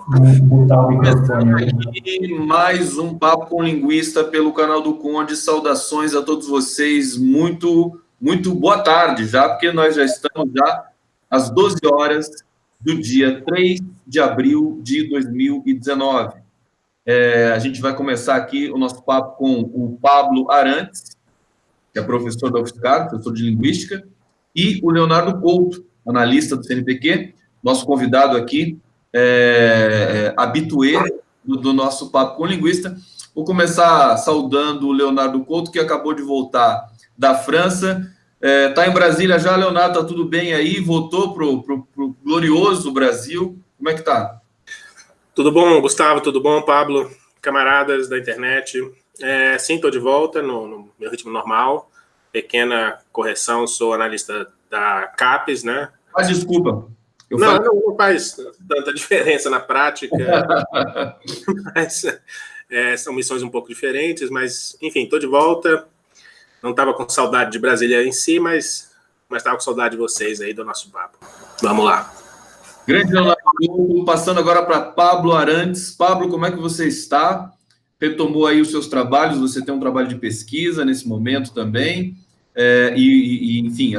Botar o microfone aqui mais um Papo com Linguista pelo canal do Conde. Saudações a todos vocês. Muito boa tarde já, porque nós já estamos já às 12 horas do dia 3 de abril de 2019. A gente vai começar aqui o nosso papo com o Pablo Arantes, que é professor da UFSCar, professor de Linguística, e o Leonardo Couto, analista do CNPq, nosso convidado aqui, habitué do nosso Papo com Linguista. Vou começar saudando o Leonardo Couto, que acabou de voltar da França. Está em Brasília já, Leonardo? Está tudo bem aí? Voltou para o glorioso Brasil. Como é que está? Tudo bom, Gustavo? Tudo bom, Pablo? Camaradas da internet. Sim, estou de volta no meu ritmo normal. Pequena correção, sou analista da CAPES, né? Desculpa. Não faz tanta diferença na prática. Mas, são missões um pouco diferentes, mas, enfim, estou de volta. Não estava com saudade de Brasília em si, mas estava com saudade de vocês aí, do nosso papo. Vamos lá. Grande Leonardo, passando agora para Pablo Arantes. Pablo, como é que você está? Retomou aí os seus trabalhos, você tem um trabalho de pesquisa nesse momento também, enfim,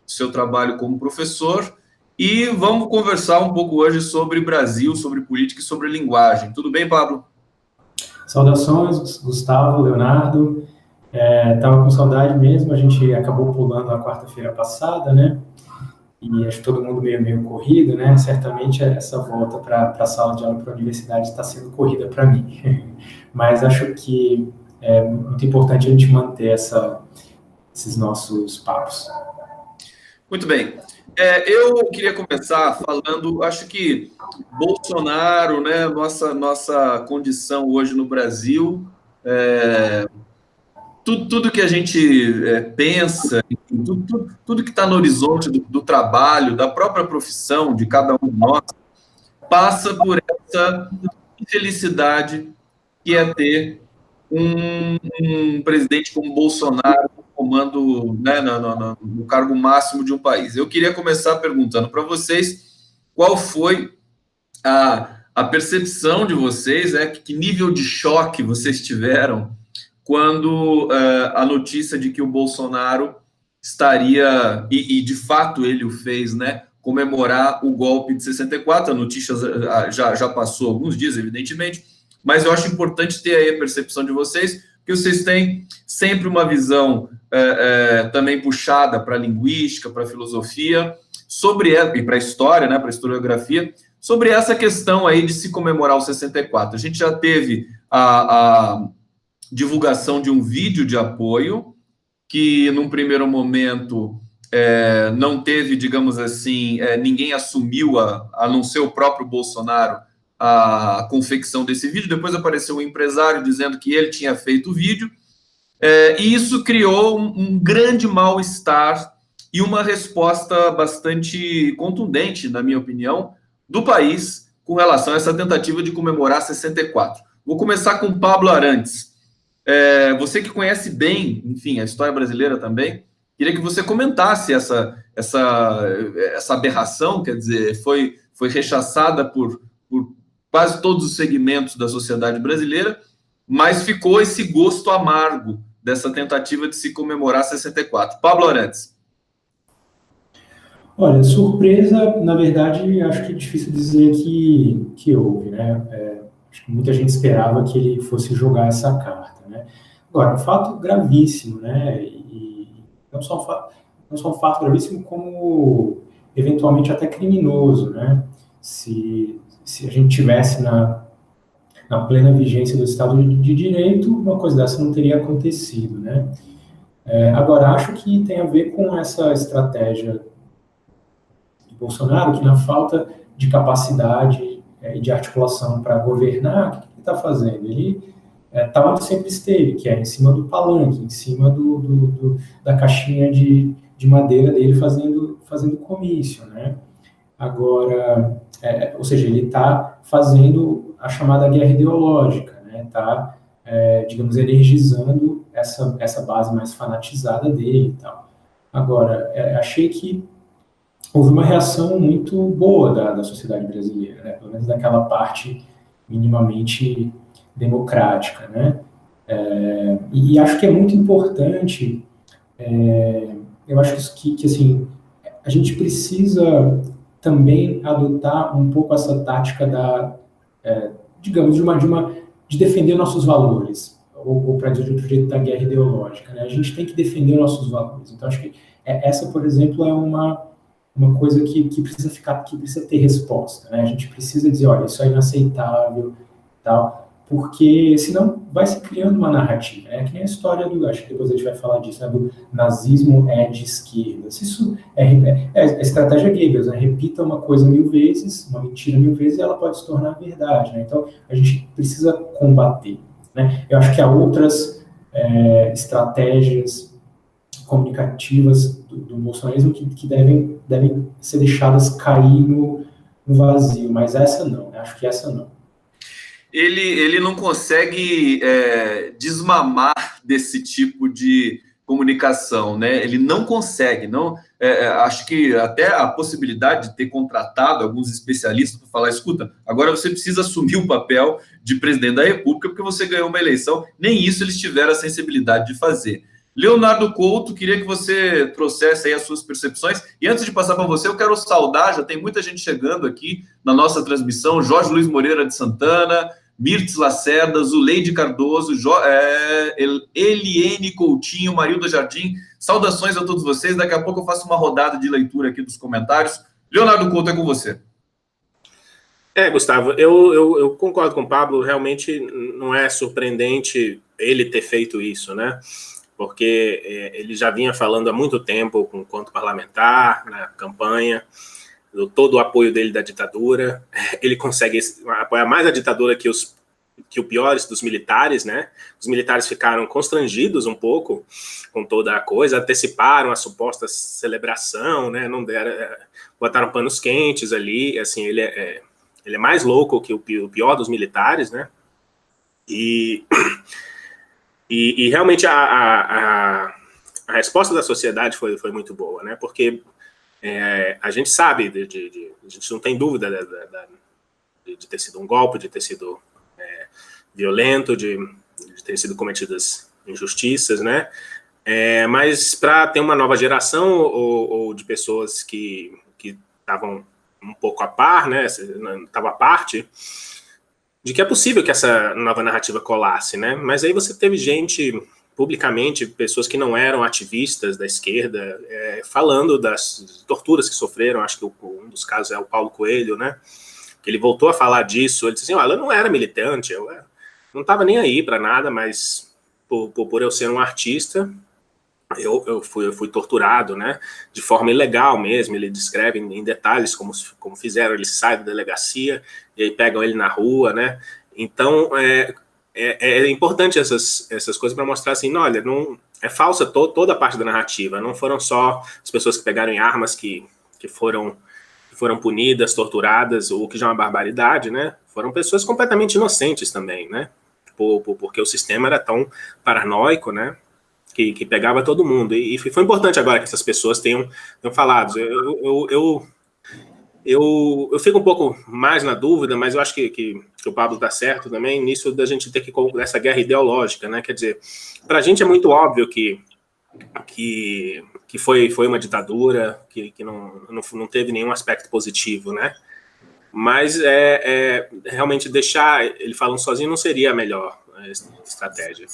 seu trabalho como professor. E vamos conversar um pouco hoje sobre Brasil, sobre política e sobre linguagem. Tudo bem, Pablo? Saudações, Gustavo, Leonardo. Estava com saudade mesmo, a gente acabou pulando a quarta-feira passada, né? E acho que todo mundo meio corrido, né? Certamente essa volta para a sala de aula para a universidade está sendo corrida para mim. Mas acho que é muito importante a gente manter esses nossos papos. Muito bem. Eu queria começar falando, acho que Bolsonaro, né? Nossa condição hoje no Brasil, tudo que a gente pensa, tudo que está no horizonte do trabalho, da própria profissão de cada um de nós, passa por essa infelicidade que é ter um presidente como Bolsonaro no comando, né, no cargo máximo de um país. Eu queria começar perguntando para vocês qual foi a percepção de vocês, que nível de choque vocês tiveram quando a notícia de que o Bolsonaro estaria, e de fato ele o fez, né, comemorar o golpe de 64, a notícia já passou alguns dias, evidentemente, mas eu acho importante ter aí a percepção de vocês, porque vocês têm sempre uma visão também puxada para a linguística, para a filosofia, e para a história, né, para a historiografia, sobre essa questão aí de se comemorar o 64. A gente já teve a divulgação de um vídeo de apoio, que num primeiro momento não teve, digamos assim, ninguém assumiu, a não ser o próprio Bolsonaro, a confecção desse vídeo. Depois apareceu um empresário dizendo que ele tinha feito o vídeo, e isso criou um grande mal-estar e uma resposta bastante contundente, na minha opinião, do país com relação a essa tentativa de comemorar 64. Vou começar com Pablo Arantes. Você que conhece bem, enfim, a história brasileira também, queria que você comentasse essa aberração, quer dizer, foi rechaçada por quase todos os segmentos da sociedade brasileira, mas ficou esse gosto amargo dessa tentativa de se comemorar 64. Pablo Arantes. Olha, surpresa, na verdade, acho que é difícil dizer que houve, né? Acho que muita gente esperava que ele fosse jogar essa carta, né? Agora, um fato gravíssimo, né? E não só um fato gravíssimo, como eventualmente até criminoso, né? Se a gente tivesse na plena vigência do Estado de Direito, uma coisa dessa não teria acontecido, né? Agora, acho que tem a ver com essa estratégia de Bolsonaro, que na falta de capacidade e de articulação para governar, o que ele está fazendo? Ele está onde sempre esteve, que é em cima do palanque, em cima da caixinha de madeira dele fazendo comício, né? Agora, ou seja, ele está fazendo a chamada guerra ideológica, né? Está, digamos, energizando essa base mais fanatizada dele e tal. Agora, achei que houve uma reação muito boa da sociedade brasileira, né? Pelo menos daquela parte minimamente democrática, né? E acho que é muito importante, eu acho que assim, a gente precisa também adotar um pouco essa tática digamos, de defender nossos valores, ou para dizer de outro jeito, da guerra ideológica, né? A gente tem que defender nossos valores. Então, acho que essa, por exemplo, é uma coisa que precisa ter resposta, né? A gente precisa dizer, olha, isso é inaceitável, tal, porque senão vai se criando uma narrativa, né? Que nem a história acho que depois a gente vai falar disso, né? Do nazismo é de esquerda. Se isso é a estratégia Goebbels, né? Repita uma coisa 1000 vezes, uma mentira 1000 vezes, e ela pode se tornar verdade, né? Então, a gente precisa combater, né? Eu acho que há outras estratégias comunicativas do bolsonarismo que devem ser deixadas cair no vazio, mas essa não, né? Acho que essa não. Ele não consegue desmamar desse tipo de comunicação, né? Ele não consegue, não. Acho que até a possibilidade de ter contratado alguns especialistas para falar, escuta, agora você precisa assumir o papel de presidente da República porque você ganhou uma eleição. Nem isso eles tiveram a sensibilidade de fazer. Leonardo Couto, queria que você trouxesse aí as suas percepções. E antes de passar para você, eu quero saudar, já tem muita gente chegando aqui na nossa transmissão, Jorge Luiz Moreira de Santana, Mirtz Lacerda, Zuleide Cardoso, Eliene Coutinho, Marilda Jardim. Saudações a todos vocês. Daqui a pouco eu faço uma rodada de leitura aqui dos comentários. Leonardo Couto, é com você. Gustavo, eu concordo com o Pablo. Realmente não é surpreendente ele ter feito isso, né? Porque ele já vinha falando há muito tempo, enquanto parlamentar, na campanha, todo o apoio dele da ditadura. Ele consegue apoiar mais a ditadura que o piores dos militares, né? Os militares ficaram constrangidos um pouco com toda a coisa, anteciparam a suposta celebração, né? Não deram, botaram panos quentes ali. Assim, ele é mais louco que o pior dos militares, né? E realmente a resposta da sociedade foi muito boa, né? Porque a gente sabe, a gente não tem dúvida de ter sido um golpe, de ter sido violento, de ter sido cometidas injustiças, né? Mas para ter uma nova geração ou de pessoas que estavam um pouco a par, né? Estavam à parte, de que é possível que essa nova narrativa colasse, né? Mas aí você teve gente, publicamente, pessoas que não eram ativistas da esquerda, falando das torturas que sofreram. Acho que um dos casos é o Paulo Coelho, né? Que ele voltou a falar disso. Ele disse assim, olha, eu não era militante, eu não estava nem aí para nada, mas por eu ser um artista, eu fui torturado, né? De forma ilegal mesmo. Ele descreve em detalhes como fizeram. Ele sai da delegacia e aí pegam ele na rua, né? Então, é importante essas coisas para mostrar assim, olha, não, é falsa toda a parte da narrativa. Não foram só as pessoas que pegaram em armas que foram punidas, torturadas, o que já é uma barbaridade, né? Foram pessoas completamente inocentes também, né? Porque o sistema era tão paranoico, né? Que pegava todo mundo. E foi importante agora que essas pessoas tenham falado. Eu fico um pouco mais na dúvida, mas eu acho que o Pablo está certo também nisso da gente ter que concluir essa guerra ideológica, né? Quer dizer, para a gente é muito óbvio que foi uma ditadura, que não teve nenhum aspecto positivo, né? Mas realmente deixar ele falando sozinho não seria a melhor estratégia.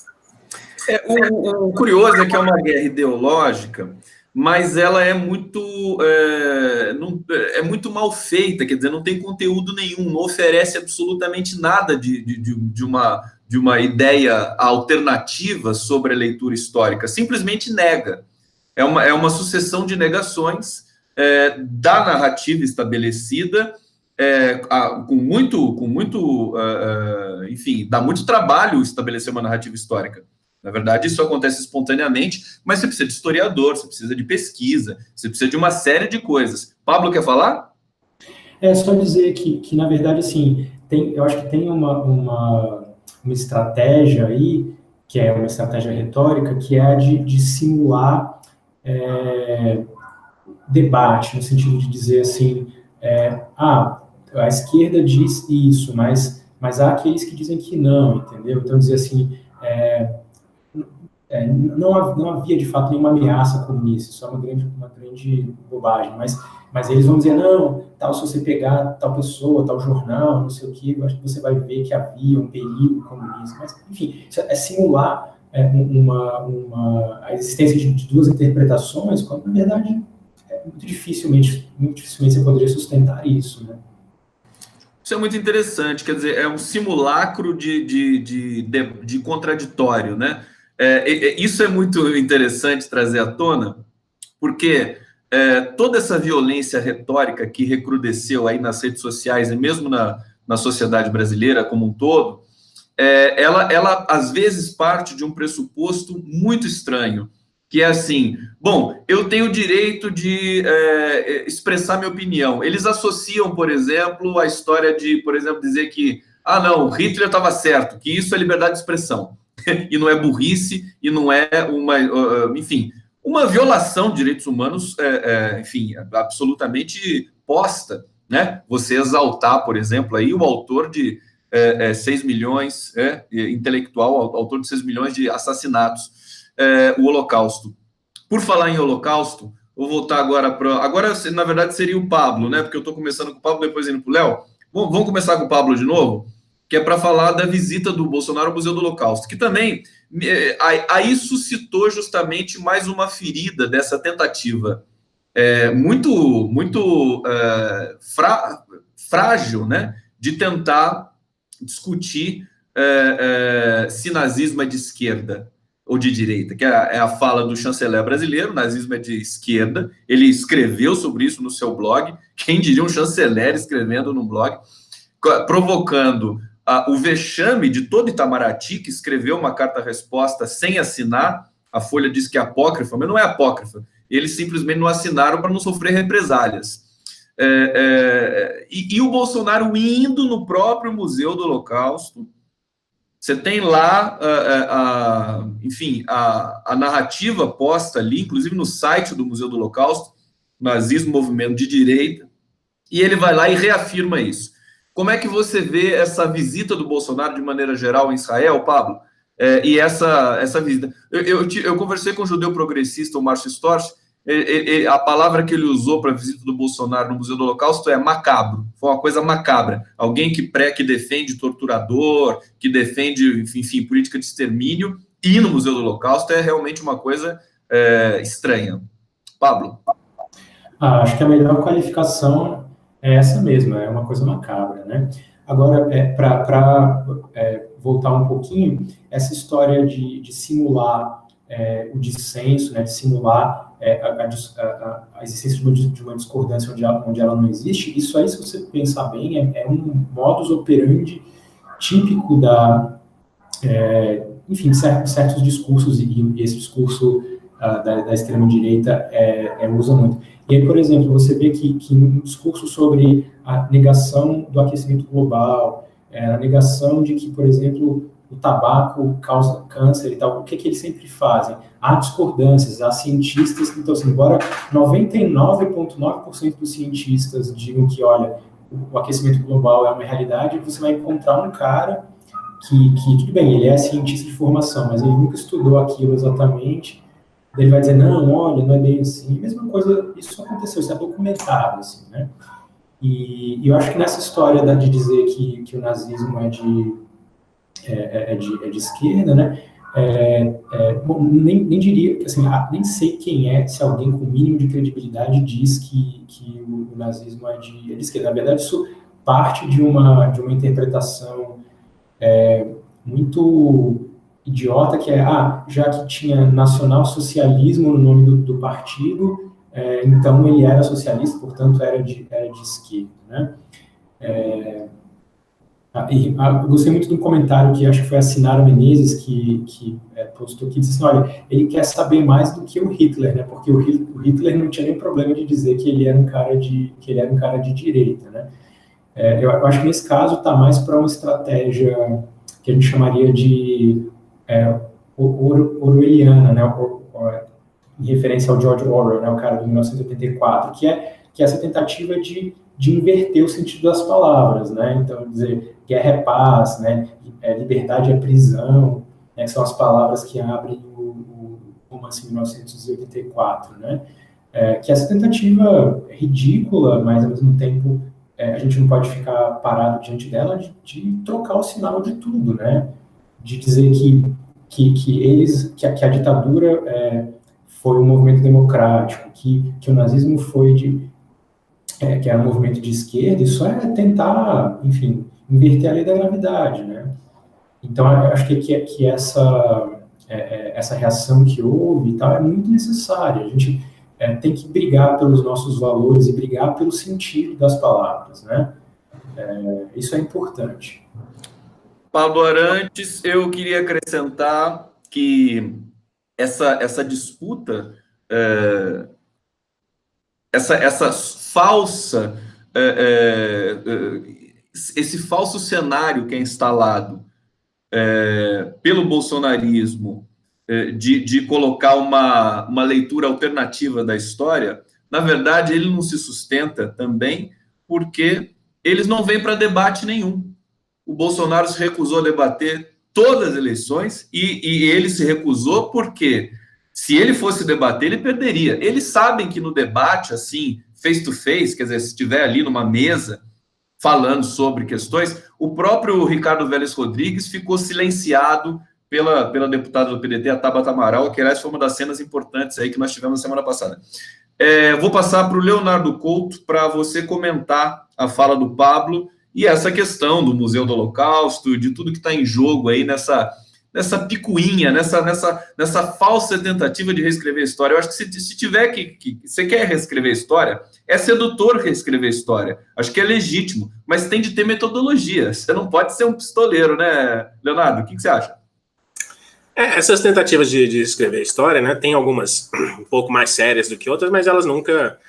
O curioso é que é uma guerra ideológica, mas ela é muito mal feita, quer dizer, não tem conteúdo nenhum, não oferece absolutamente nada de uma ideia alternativa sobre a leitura histórica, simplesmente nega. É uma sucessão de negações da narrativa estabelecida, enfim, dá muito trabalho estabelecer uma narrativa histórica. Na verdade, isso acontece espontaneamente, mas você precisa de historiador, você precisa de pesquisa, você precisa de uma série de coisas. Pablo, quer falar? Só dizer que na verdade, assim, eu acho que tem uma estratégia aí, que é uma estratégia retórica, que é a de simular debate, no sentido de dizer assim, a esquerda diz isso, mas há aqueles que dizem que não, entendeu? Então, dizer assim, não havia de fato nenhuma ameaça comunista, isso é uma grande bobagem, mas eles vão dizer, não, tal, se você pegar tal pessoa, tal jornal, não sei o que, você vai ver que havia um perigo comunista, mas, enfim, isso é simular a existência de duas interpretações, quando, na verdade, muito dificilmente você poderia sustentar isso, né? Isso é muito interessante, quer dizer, é um simulacro de contraditório, né? Isso é muito interessante trazer à tona, porque toda essa violência retórica que recrudesceu aí nas redes sociais e mesmo na sociedade brasileira como um todo, ela às vezes parte de um pressuposto muito estranho, que é assim, bom, eu tenho o direito de expressar minha opinião. Eles associam, por exemplo, a história de, por exemplo, dizer que, não, Hitler estava certo, que isso é liberdade de expressão, e não é burrice, e não é enfim, uma violação de direitos humanos, enfim, absolutamente posta, né? Você exaltar, por exemplo, aí o autor de 6 milhões, intelectual, autor de 6 milhões de assassinatos, o Holocausto. Por falar em Holocausto, vou voltar agora para... Agora, na verdade, seria o Pablo, né? Porque eu estou começando com o Pablo, depois indo para o Léo. Vamos começar com o Pablo de novo, que é para falar da visita do Bolsonaro ao Museu do Holocausto, que também aí suscitou justamente mais uma ferida dessa tentativa muito frágil, né? De tentar discutir se nazismo é de esquerda ou de direita, que é a fala do chanceler brasileiro, nazismo é de esquerda, ele escreveu sobre isso no seu blog, quem diria um chanceler escrevendo num blog, provocando o vexame de todo Itamaraty, que escreveu uma carta-resposta sem assinar, a Folha diz que é apócrifa, mas não é apócrifa, eles simplesmente não assinaram para não sofrer represálias. E o Bolsonaro indo no próprio Museu do Holocausto, você tem lá, enfim, a narrativa posta ali, inclusive no site do Museu do Holocausto, nazismo, movimento de direita, e ele vai lá e reafirma isso. Como é que você vê essa visita do Bolsonaro de maneira geral em Israel, Pablo? E essa visita? Eu conversei com o judeu progressista, o Márcio Storch, a palavra que ele usou para a visita do Bolsonaro no Museu do Holocausto é macabro. Foi uma coisa macabra. Alguém que defende torturador, que defende, enfim, política de extermínio, e no Museu do Holocausto é realmente uma coisa estranha. Pablo? Acho que a melhor qualificação é essa mesma, é uma coisa macabra, né? Agora, para voltar um pouquinho, essa história de simular o dissenso, né, de simular a existência de uma discordância onde ela não existe, isso aí, se você pensar bem, é um modus operandi típico enfim, certos discursos, e esse discurso da extrema-direita usa muito. E aí, por exemplo, você vê que no discurso sobre a negação do aquecimento global, a negação de que, por exemplo, o tabaco causa câncer e tal, o que eles sempre fazem? Há discordâncias, há cientistas, então, assim, embora 99,9% dos cientistas digam que, olha, o aquecimento global é uma realidade, você vai encontrar um cara que tudo bem, ele é cientista de formação, mas ele nunca estudou aquilo exatamente, ele vai dizer, não, olha, não é bem assim, mesma coisa, isso aconteceu, isso é documentado, assim, né? E eu acho que nessa história de dizer que o nazismo é de esquerda, né? Bom, nem diria, assim, nem sei quem se alguém com o mínimo de credibilidade diz que o nazismo é de esquerda. Na verdade, isso parte de uma interpretação muito idiota, que já que tinha nacional-socialismo no nome do partido, então ele era socialista, portanto era de esquerda, né? Eu gostei muito de um comentário que acho que foi a Sinara Menezes que postou aqui, disse assim, olha, ele quer saber mais do que o Hitler, né? Porque o Hitler não tinha nem problema de dizer que ele era um cara de direita, né? Eu acho que nesse caso está mais para uma estratégia que a gente chamaria de orwelliana, né? em referência ao George Orwell, né, o cara do 1984, que é essa tentativa de inverter o sentido das palavras, né? Então, dizer guerra é paz, né? Liberdade é prisão, né? Que são as palavras que abrem o romance 1984, né? Que essa tentativa é ridícula, mas ao mesmo tempo a gente não pode ficar parado diante dela de trocar o sinal de tudo, né? De dizer que a ditadura foi um movimento democrático, que o nazismo foi que era um movimento de esquerda. Isso é tentar, enfim, inverter a lei da gravidade, né? Então, eu acho que essa reação que houve e tal é muito necessária. A gente tem que brigar pelos nossos valores e brigar pelo sentido das palavras, né? Isso é importante. Pablo Arantes, eu queria acrescentar que essa disputa, essa falsa, esse falso cenário que é instalado pelo bolsonarismo de colocar uma leitura alternativa da história, na verdade, ele não se sustenta também porque eles não vêm para debate nenhum. O Bolsonaro se recusou a debater todas as eleições e ele se recusou porque, se ele fosse debater, ele perderia. Eles sabem que no debate, assim, face to face, quer dizer, se estiver ali numa mesa falando sobre questões, o próprio Ricardo Vélez Rodrigues ficou silenciado pela deputada do PDT, a Tabata Amaral, que, aliás, foi uma das cenas importantes aí que nós tivemos na semana passada. Vou passar para o Leonardo Couto para você comentar a fala do Pablo e essa questão do Museu do Holocausto, de tudo que está em jogo aí nessa picuinha, nessa falsa tentativa de reescrever a história. Eu acho que se tiver que você quer reescrever a história, é sedutor reescrever a história. Acho que é legítimo, mas tem de ter metodologia. Você não pode ser um pistoleiro, né, Leonardo? O que você acha? Essas tentativas de escrever história, né, tem algumas um pouco mais sérias do que outras, mas elas nunca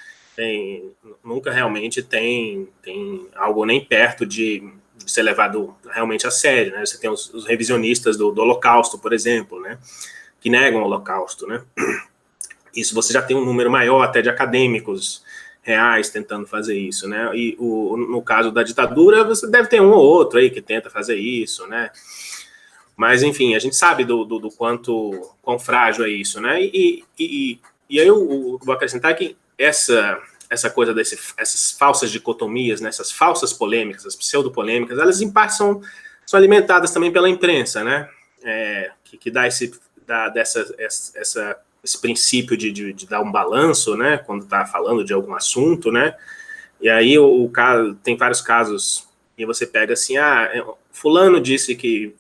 realmente tem algo nem perto de ser levado realmente a sério, né? Você tem os revisionistas do Holocausto, por exemplo, né, que negam o Holocausto, né? Isso você já tem um número maior até de acadêmicos reais tentando fazer isso, né? E no caso da ditadura, você deve ter um ou outro aí que tenta fazer isso, né? Mas, enfim, a gente sabe do quão frágil é isso, né? E aí eu vou acrescentar que essa coisa essas falsas dicotomias, né, essas falsas polêmicas, as pseudopolêmicas, elas em parte são alimentadas também pela imprensa, né? Que dá esse princípio de dar um balanço, né, quando está falando de algum assunto, né? E aí tem vários casos e você pega assim, fulano disse que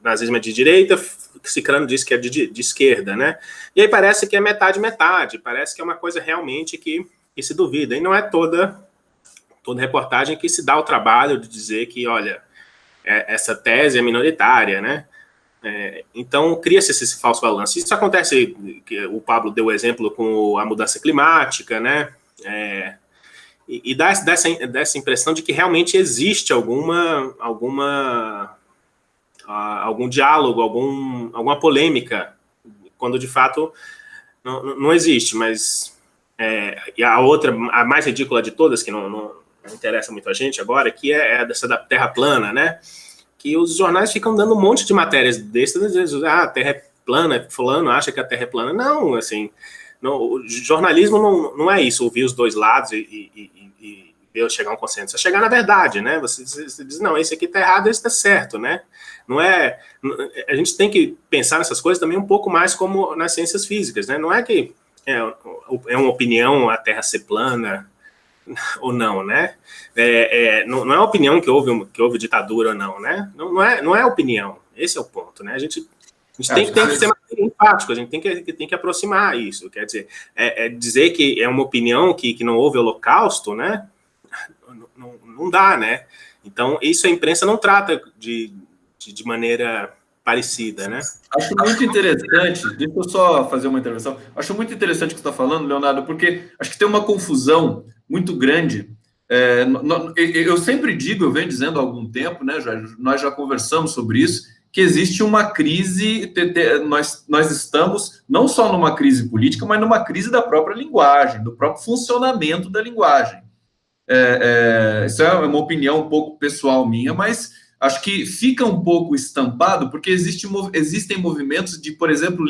nazismo é de direita, ciclano disse que é de esquerda, né? E aí parece que é metade, parece que é uma coisa realmente que se duvida, e não é toda reportagem que se dá o trabalho de dizer que, olha, essa tese é minoritária, né? Então cria-se esse falso balanço. Isso acontece, que o Pablo deu o exemplo com a mudança climática, né? E dá dessa impressão de que realmente existe algum diálogo, alguma polêmica, quando de fato não existe. Mas e a mais ridícula de todas, que não interessa muito a gente agora, que é dessa da Terra plana, né? Que os jornais ficam dando um monte de matérias destas, dizendo, a Terra é plana, fulano acha que a Terra é plana. Não, assim, o jornalismo não é isso, ouvir os dois lados e chegar a um consenso, é chegar na verdade, né? Você diz, não, esse aqui está errado, esse está certo, né? A gente tem que pensar nessas coisas também um pouco mais como nas ciências físicas, né? Não é que é uma opinião a Terra ser plana ou não, né? Não é uma opinião que houve ditadura ou não, né? Não é opinião, esse é o ponto, né? A gente tem que ser mais empático, a gente tem que aproximar isso, quer dizer, dizer que é uma opinião que não houve holocausto, né? Não dá, né? Então, isso a imprensa não trata de maneira parecida, né? Acho muito interessante, deixa eu só fazer uma intervenção, acho muito interessante o que você está falando, Leonardo, porque acho que tem uma confusão muito grande. Eu sempre digo, eu venho dizendo há algum tempo, né? Nós já conversamos sobre isso, que existe uma crise, nós estamos não só numa crise política, mas numa crise da própria linguagem, do próprio funcionamento da linguagem. Isso é uma opinião um pouco pessoal minha, mas acho que fica um pouco estampado, porque existem movimentos de, por exemplo,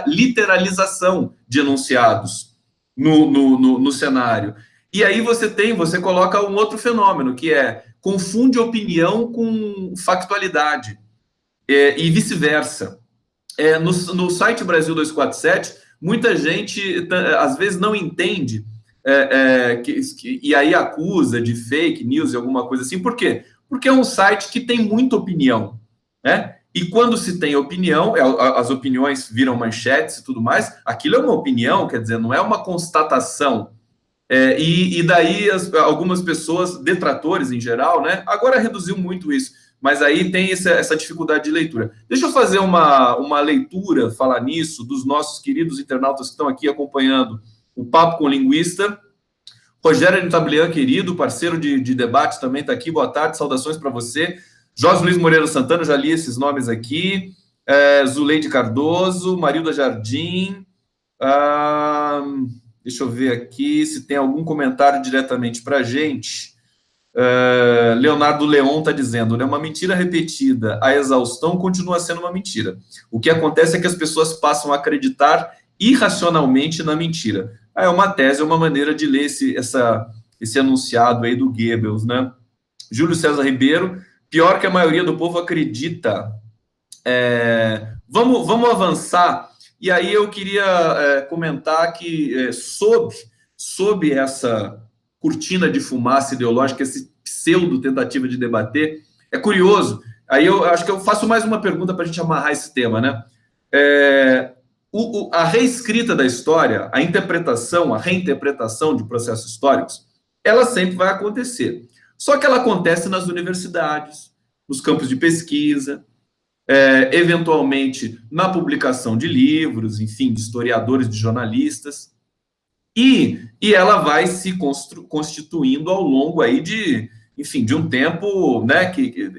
literalização de enunciados no cenário. E aí você coloca um outro fenômeno, que confunde opinião com factualidade, e vice-versa. No site Brasil 247, muita gente, às vezes, não entende, e aí acusa de fake news e alguma coisa assim. Por quê? Porque é um site que tem muita opinião, né? E quando se tem opinião, as opiniões viram manchetes e tudo mais, aquilo é uma opinião, quer dizer, não é uma constatação. E daí algumas pessoas, detratores em geral, né? Agora reduziu muito isso, mas aí tem essa dificuldade de leitura. Deixa eu fazer uma leitura, falar nisso, dos nossos queridos internautas que estão aqui acompanhando o Papo com o Linguista. Rogério Tablian, querido, parceiro de debate, também está aqui. Boa tarde, saudações para você. Jorge Luiz Moreira Santana, já li esses nomes aqui. Zuleide Cardoso, Marilda Jardim. Deixa eu ver aqui se tem algum comentário diretamente para a gente. Leonardo Leon está dizendo, né, uma mentira repetida à exaustão continua sendo uma mentira. O que acontece é que as pessoas passam a acreditar irracionalmente na mentira. É uma tese, é uma maneira de ler esse enunciado aí do Goebbels, né? Júlio César Ribeiro, pior que a maioria do povo acredita. Vamos avançar. E aí eu queria comentar que sob essa cortina de fumaça ideológica, essa pseudo-tentativa de debater, é curioso. Aí eu acho que eu faço mais uma pergunta para a gente amarrar esse tema, né? A reescrita da história, a reinterpretação de processos históricos, ela sempre vai acontecer. Só que ela acontece nas universidades, nos campos de pesquisa, eventualmente na publicação de livros, enfim, de historiadores, de jornalistas, e ela vai se constituindo ao longo aí de um tempo, né, que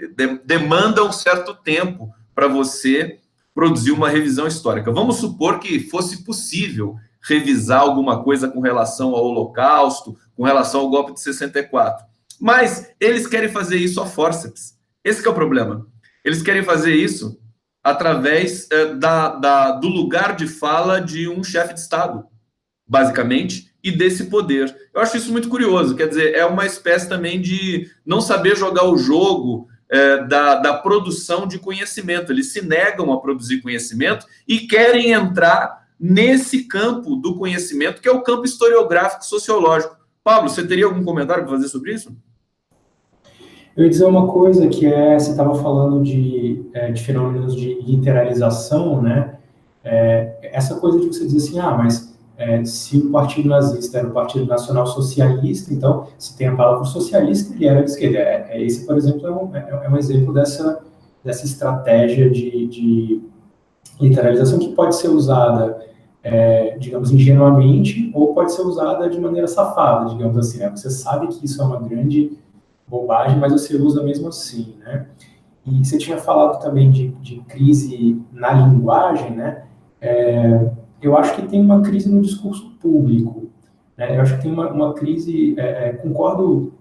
demanda um certo tempo para você produzir uma revisão histórica. Vamos supor que fosse possível revisar alguma coisa com relação ao Holocausto, com relação ao golpe de 64. Mas eles querem fazer isso a fórceps. Esse que é o problema. Eles querem fazer isso através do lugar de fala de um chefe de Estado, basicamente, e desse poder. Eu acho isso muito curioso, quer dizer, é uma espécie também de não saber jogar o jogo da produção de conhecimento. Eles se negam a produzir conhecimento e querem entrar nesse campo do conhecimento, que é o campo historiográfico sociológico. Pablo, você teria algum comentário para fazer sobre isso? Eu ia dizer uma coisa, que você estava falando de fenômenos de literalização, né? Essa coisa de você dizer assim, mas se o Partido Nazista era o Partido Nacional Socialista, então, se tem a palavra socialista, ele era de esquerda. Esse, por exemplo, é um exemplo dessa estratégia de literalização que pode ser usada, digamos, ingenuamente, ou pode ser usada de maneira safada, digamos assim, né? Você sabe que isso é uma grande bobagem, mas você usa mesmo assim, né? E você tinha falado também de crise na linguagem, né? Eu acho que tem uma crise no discurso público, né? Eu acho que tem uma crise, concordo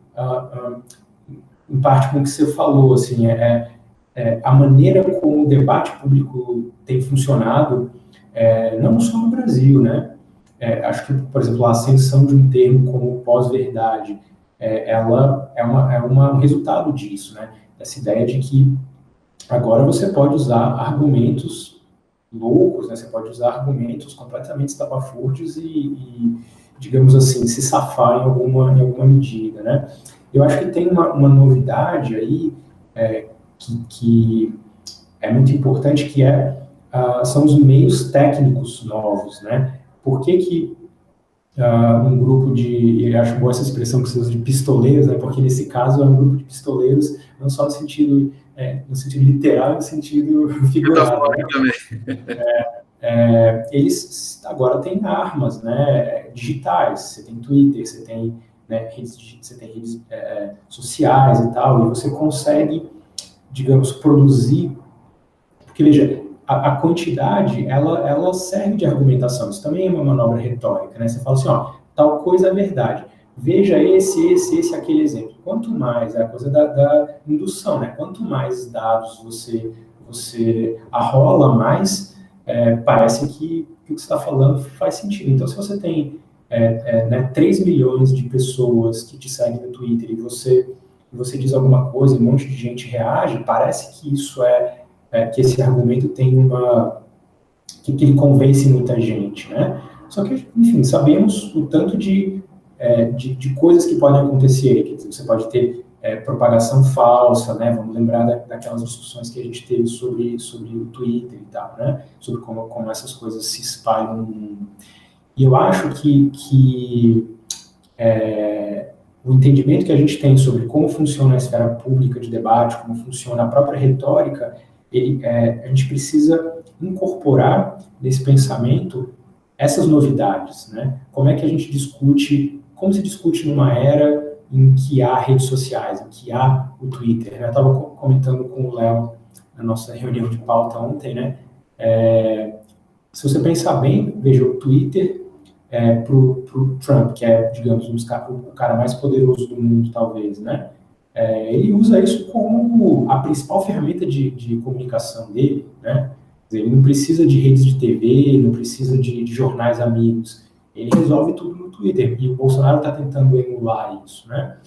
em parte com o que você falou, assim, a maneira como o debate público tem funcionado, não só no Brasil, né? Acho que, por exemplo, a ascensão de um termo como pós-verdade, ela é um resultado disso, né? Essa ideia de que agora você pode usar argumentos loucos, né? Você pode usar argumentos completamente estapafúrdios e, digamos assim, se safar em alguma medida, né? Eu acho que tem uma novidade aí que é muito importante, que são os meios técnicos novos, né? Por que um grupo eu acho boa essa expressão que você usa de pistoleiros, né? Porque nesse caso é um grupo de pistoleiros, não só no sentido literal, no sentido figurado. Né? Eles agora têm armas, né, digitais. Você tem Twitter, você tem, né, redes sociais e tal, e você consegue, digamos, produzir Porque, veja, a quantidade, ela serve de argumentação. Isso também é uma manobra retórica, né? Você fala assim, ó, tal coisa é verdade. Veja esse, aquele exemplo. Quanto mais, é a coisa da indução, né? Quanto mais dados você arrola, mais parece que o que você está falando faz sentido. Então, se você tem 3 milhões de pessoas que te seguem no Twitter e você diz alguma coisa, um monte de gente reage, parece que isso que esse argumento tem que ele convence muita gente, né? Só que, enfim, sabemos o tanto de coisas que podem acontecer, que você pode ter propagação falsa, né? Vamos lembrar daquelas discussões que a gente teve sobre o Twitter e tal, né? Sobre como essas coisas se espalham no mundo. E eu acho que o entendimento que a gente tem sobre como funciona a esfera pública de debate, como funciona a própria retórica, a gente precisa incorporar nesse pensamento essas novidades, né? Como é que a gente discute, como se discute numa era em que há redes sociais, em que há o Twitter, né? Eu estava comentando com o Léo na nossa reunião de pauta ontem, né? Se você pensar bem, veja, o Twitter para o Trump, que é, digamos, o cara mais poderoso do mundo, talvez, né? Ele usa isso como a principal ferramenta de comunicação dele, né? Quer dizer, ele não precisa de redes de TV, não precisa de jornais amigos. Ele resolve tudo no Twitter. E o Bolsonaro está tentando emular isso, né?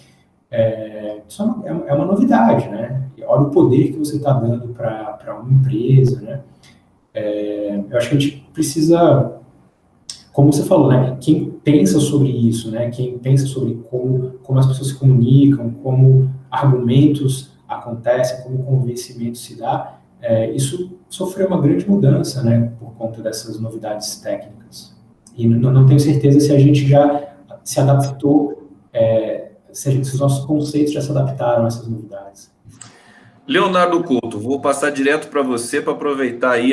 Isso é uma novidade, né? Olha o poder que você está dando para uma empresa, né? Eu acho que a gente precisa, como você falou, né? Quem pensa sobre isso, né? Quem pensa sobre como as pessoas se comunicam, como argumentos acontecem, como o convencimento se dá, isso sofreu uma grande mudança, né? Por conta dessas novidades técnicas. E não tenho certeza se a gente já se adaptou, se os nossos conceitos já se adaptaram a essas novidades. Leonardo Couto, vou passar direto para você para aproveitar aí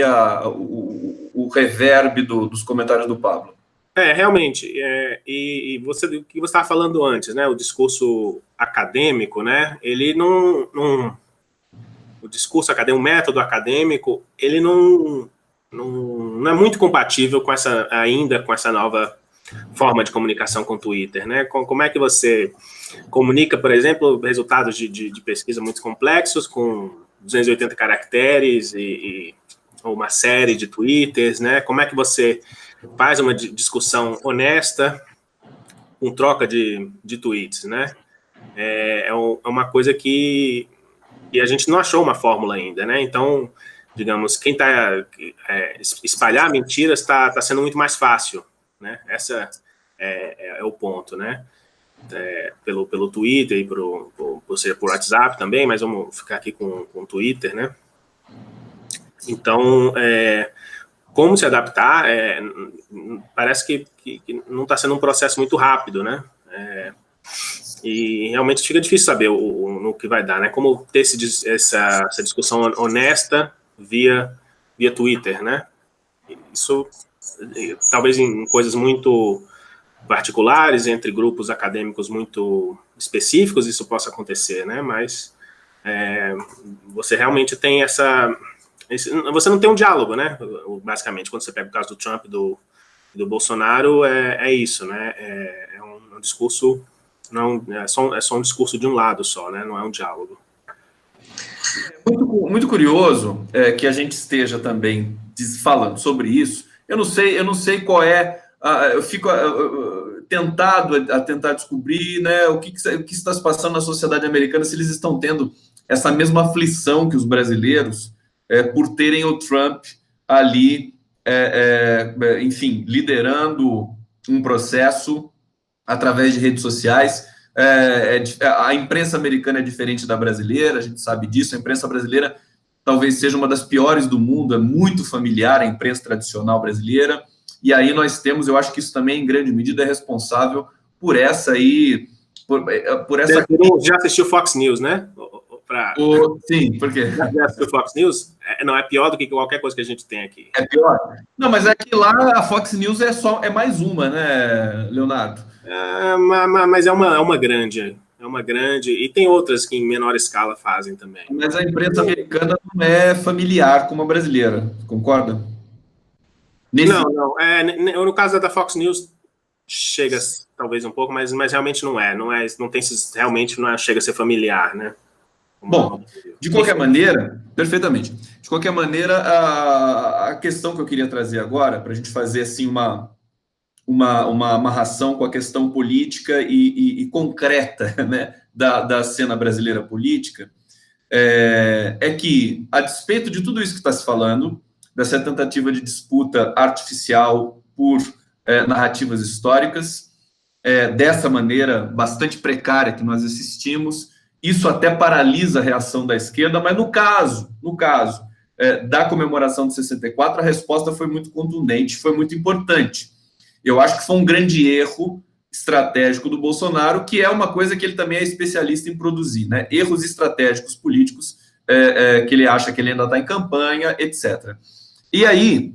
o reverb dos comentários do Pablo. Realmente, e o que você estava falando antes, né, o discurso acadêmico, né, ele o discurso acadêmico, o método acadêmico, ele não é muito compatível ainda com essa nova forma de comunicação com o Twitter, né? Como é que você comunica, por exemplo, resultados de pesquisa muito complexos, com 280 caracteres e uma série de twitters, né? Como é que você faz uma discussão honesta com troca de tweets, né? É uma coisa que a gente não achou uma fórmula ainda, né? Então, digamos, quem está espalhar mentiras está sendo muito mais fácil, né? Essa é o ponto, né? Pelo Twitter e por WhatsApp também, mas vamos ficar aqui com o Twitter, né? Então, como se adaptar, parece que não está sendo um processo muito rápido, né? E realmente fica difícil saber no que vai dar, né? Como ter essa discussão honesta via Twitter, né? Isso, talvez em coisas muito particulares, entre grupos acadêmicos muito específicos, isso possa acontecer, né? Mas você realmente tem você não tem um diálogo, né? Basicamente, quando você pega o caso do Trump e do Bolsonaro, é isso, né? É um discurso, não, é só um discurso de um lado só, né? Não é um diálogo. Muito, muito curioso que a gente esteja também falando sobre isso. Eu não sei qual eu fico tentado a tentar descobrir, né, o que está se passando na sociedade americana, se eles estão tendo essa mesma aflição que os brasileiros por terem o Trump ali, enfim, liderando um processo através de redes sociais. A imprensa americana é diferente da brasileira, a gente sabe disso. A imprensa brasileira talvez seja uma das piores do mundo, é muito familiar a imprensa tradicional brasileira. E aí nós temos, eu acho que isso também, em grande medida, é responsável por essa aí... Por essa... Já assistiu Fox News, né? Sim, por quê? Já assistiu Fox News? Não, é pior do que qualquer coisa que a gente tem aqui. É pior? Não, mas é que lá a Fox News é mais uma, né, Leonardo? Mas é uma grande. uma grande... E tem outras que em menor escala fazem também. Mas a imprensa americana não é familiar como a brasileira, concorda? Não. No caso da Fox News, chega talvez um pouco, mas realmente não é. Não tem realmente não chega a ser familiar, né? Bom, de qualquer maneira, perfeitamente. De qualquer maneira, a questão que eu queria trazer agora, para a gente fazer assim uma amarração com a questão política e concreta, né, da cena brasileira política, é que, a despeito de tudo isso que está se falando, dessa tentativa de disputa artificial por narrativas históricas, dessa maneira bastante precária que nós assistimos, isso até paralisa a reação da esquerda, mas no caso da comemoração de 64, a resposta foi muito contundente, foi muito importante. Eu acho que foi um grande erro estratégico do Bolsonaro, que é uma coisa que ele também é especialista em produzir, né? Erros estratégicos políticos, que ele acha que ele ainda está em campanha, etc. E aí,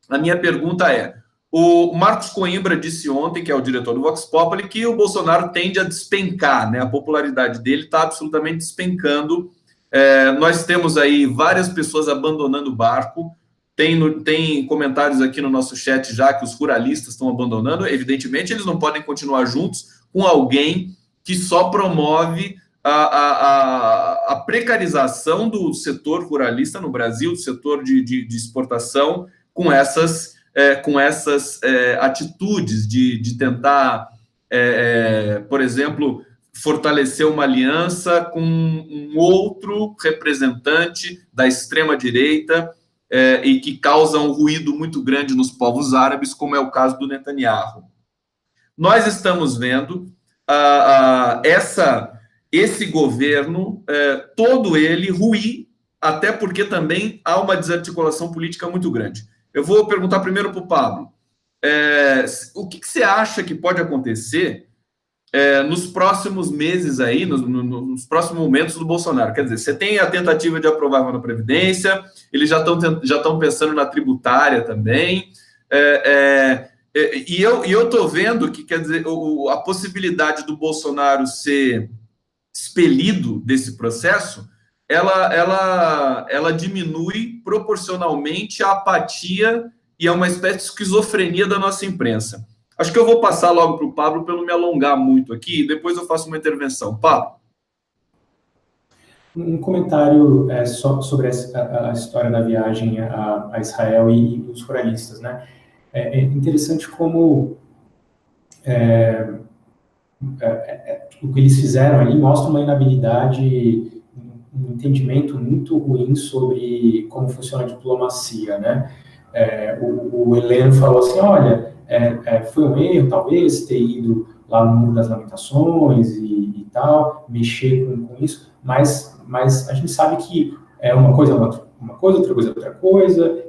a minha pergunta é, o Marcos Coimbra disse ontem, que é o diretor do Vox Populi, que o Bolsonaro tende a despencar, né? A popularidade dele está absolutamente despencando. Nós temos aí várias pessoas abandonando o barco. Tem comentários aqui no nosso chat já que os ruralistas estão abandonando. Evidentemente, eles não podem continuar juntos com alguém que só promove a precarização do setor ruralista no Brasil, do setor de exportação, com essas atitudes de tentar, por exemplo, fortalecer uma aliança com um outro representante da extrema-direita e que causa um ruído muito grande nos povos árabes, como é o caso do Netanyahu. Nós estamos vendo esse governo, todo ele, ruir, até porque também há uma desarticulação política muito grande. Eu vou perguntar primeiro para o Pablo. O que você acha que pode acontecer nos próximos meses aí, nos próximos momentos do Bolsonaro? Quer dizer, você tem a tentativa de aprovar a Previdência, eles já estão pensando na tributária também, e eu estou vendo que, quer dizer, a possibilidade do Bolsonaro ser expelido desse processo, ela diminui proporcionalmente a apatia e a uma espécie de esquizofrenia da nossa imprensa. Acho que eu vou passar logo para o Pablo para não me alongar muito aqui, e depois eu faço uma intervenção. Pablo? Um comentário sobre a história da viagem a Israel e os ruralistas, né? É interessante como o que eles fizeram ali mostra uma inabilidade, um entendimento muito ruim sobre como funciona a diplomacia, né? O Heleno falou assim, olha, foi um erro, talvez, ter ido lá no Muro das Lamentações e tal, mexer com isso, mas a gente sabe que uma coisa, outra coisa,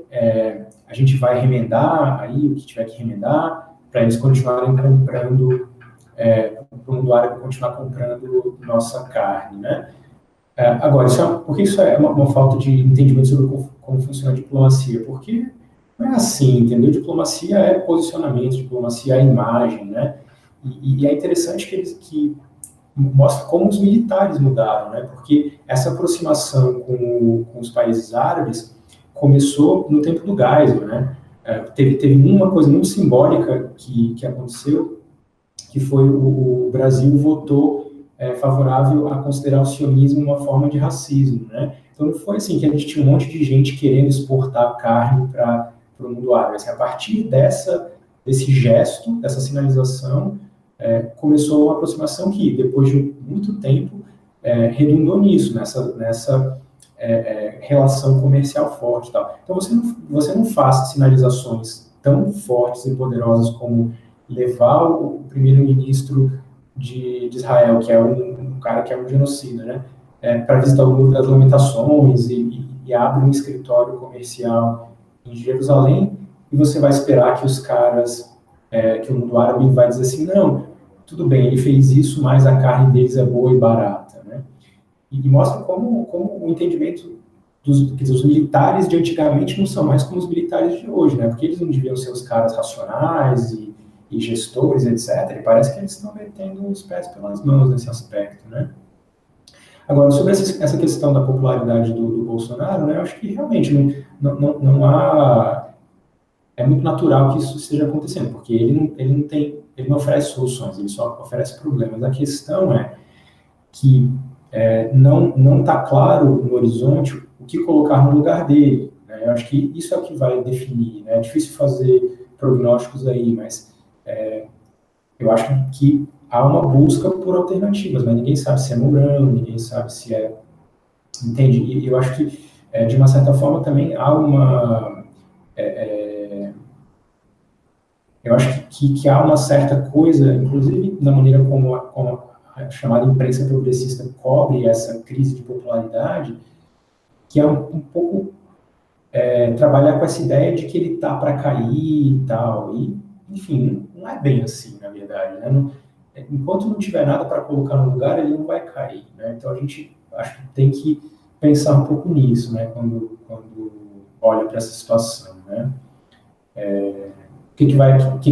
a gente vai remendar aí o que tiver que remendar, para eles continuarem comprando, para o mundo árabe continuar comprando nossa carne, né? Agora, porque isso é uma falta de entendimento sobre como funciona a diplomacia? Porque não é assim, entendeu? Diplomacia é posicionamento, diplomacia é imagem, né? E é interessante que mostra como os militares mudaram, né? Porque essa aproximação com os países árabes começou no tempo do Geisel, né? Teve uma coisa muito simbólica que aconteceu, que foi o Brasil votou favorável a considerar o sionismo uma forma de racismo, né? Então não foi assim que a gente tinha um monte de gente querendo exportar carne para o mundo árabe. Assim, a partir desse gesto, dessa sinalização, começou uma aproximação que, depois de muito tempo, redundou nisso, nessa relação comercial forte e tal. Então você não faz sinalizações tão fortes e poderosas como levar o primeiro-ministro de Israel, que é um cara que é um genocida, né, para visitar o Muro das Lamentações e abre um escritório comercial em Jerusalém, e você vai esperar que os caras, que o mundo árabe vai dizer assim, não, tudo bem, ele fez isso, mas a carne deles é boa e barata, né? E mostra como o entendimento dos militares de antigamente não são mais como os militares de hoje, né? Porque eles não deviam ser os caras racionais e e gestores, etc., e parece que eles estão metendo os pés pelas mãos nesse aspecto, né? Agora, sobre essa questão da popularidade do Bolsonaro, né, eu acho que realmente não há... É muito natural que isso esteja acontecendo, porque ele não oferece soluções, ele só oferece problemas. A questão é que não está claro no horizonte o que colocar no lugar dele, né? Eu acho que isso é o que vai definir, né? É difícil fazer prognósticos aí, mas eu acho que há uma busca por alternativas, mas ninguém sabe se é Mourão, ninguém sabe se é... Entende? E eu acho que, de uma certa forma, também há uma... eu acho que há uma certa coisa, inclusive na maneira como a chamada imprensa progressista cobre essa crise de popularidade, que é um pouco trabalhar com essa ideia de que ele tá para cair e tal. E, enfim, não é bem assim, na verdade, né? Enquanto não tiver nada para colocar no lugar, ele não vai cair, né? Então a gente acho que tem que pensar um pouco nisso, né? Quando olha para essa situação, né? O que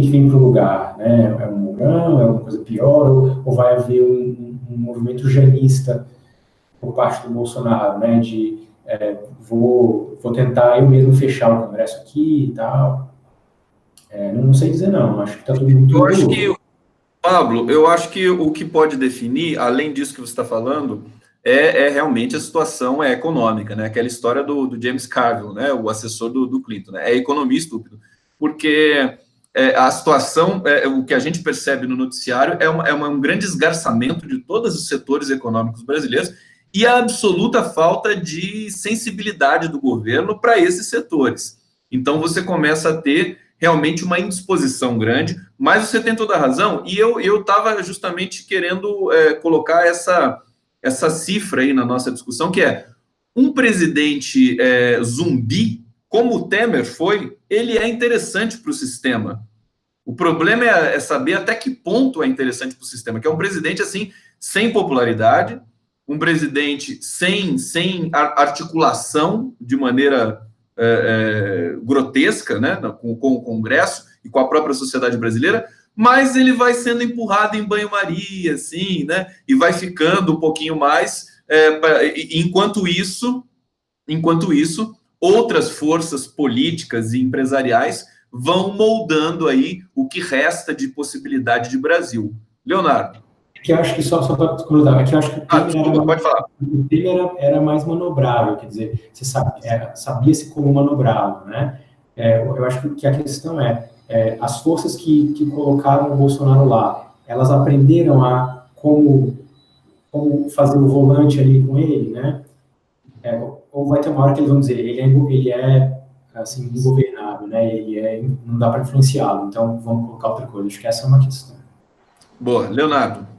vem para o lugar, né? É um Mourão, é uma coisa pior, ou vai haver um movimento janista por parte do Bolsonaro, né? De vou tentar eu mesmo fechar o Congresso aqui e tal. Não sei dizer não, acho que está tudo muito Eu acho louco. que, Pablo, eu acho que o que pode definir, além disso que você está falando, é realmente a situação econômica, né? Aquela história do James Carville, né? O assessor do Clinton, né? É economia estúpido, porque a situação, o que a gente percebe no noticiário um grande esgarçamento de todos os setores econômicos brasileiros e a absoluta falta de sensibilidade do governo para esses setores. Então você começa a ter realmente uma indisposição grande, mas você tem toda a razão, e eu estava justamente querendo colocar essa cifra aí na nossa discussão, que é um presidente zumbi, como o Temer foi, ele é interessante para o sistema. O problema é saber até que ponto é interessante para o sistema, que é um presidente assim, sem popularidade, um presidente sem articulação de maneira grotesca, né, com o Congresso e com a própria sociedade brasileira, mas ele vai sendo empurrado em banho-maria, assim, né, e vai ficando um pouquinho mais. Enquanto isso, outras forças políticas e empresariais vão moldando aí o que resta de possibilidade de Brasil. Leonardo. Que eu acho que só para concordar, é que eu acho que o Desculpa, pode falar. O Temer era mais manobrável, quer dizer, você sabia-se como manobrá-lo, né? Eu acho que a questão as forças que colocaram o Bolsonaro lá, elas aprenderam a como fazer o volante ali com ele, né? Ou vai ter uma hora que eles vão dizer, ele é assim, ingovernável, né? Não dá para influenciá-lo, então vamos colocar outra coisa. Acho que essa é uma questão. Boa, Leonardo.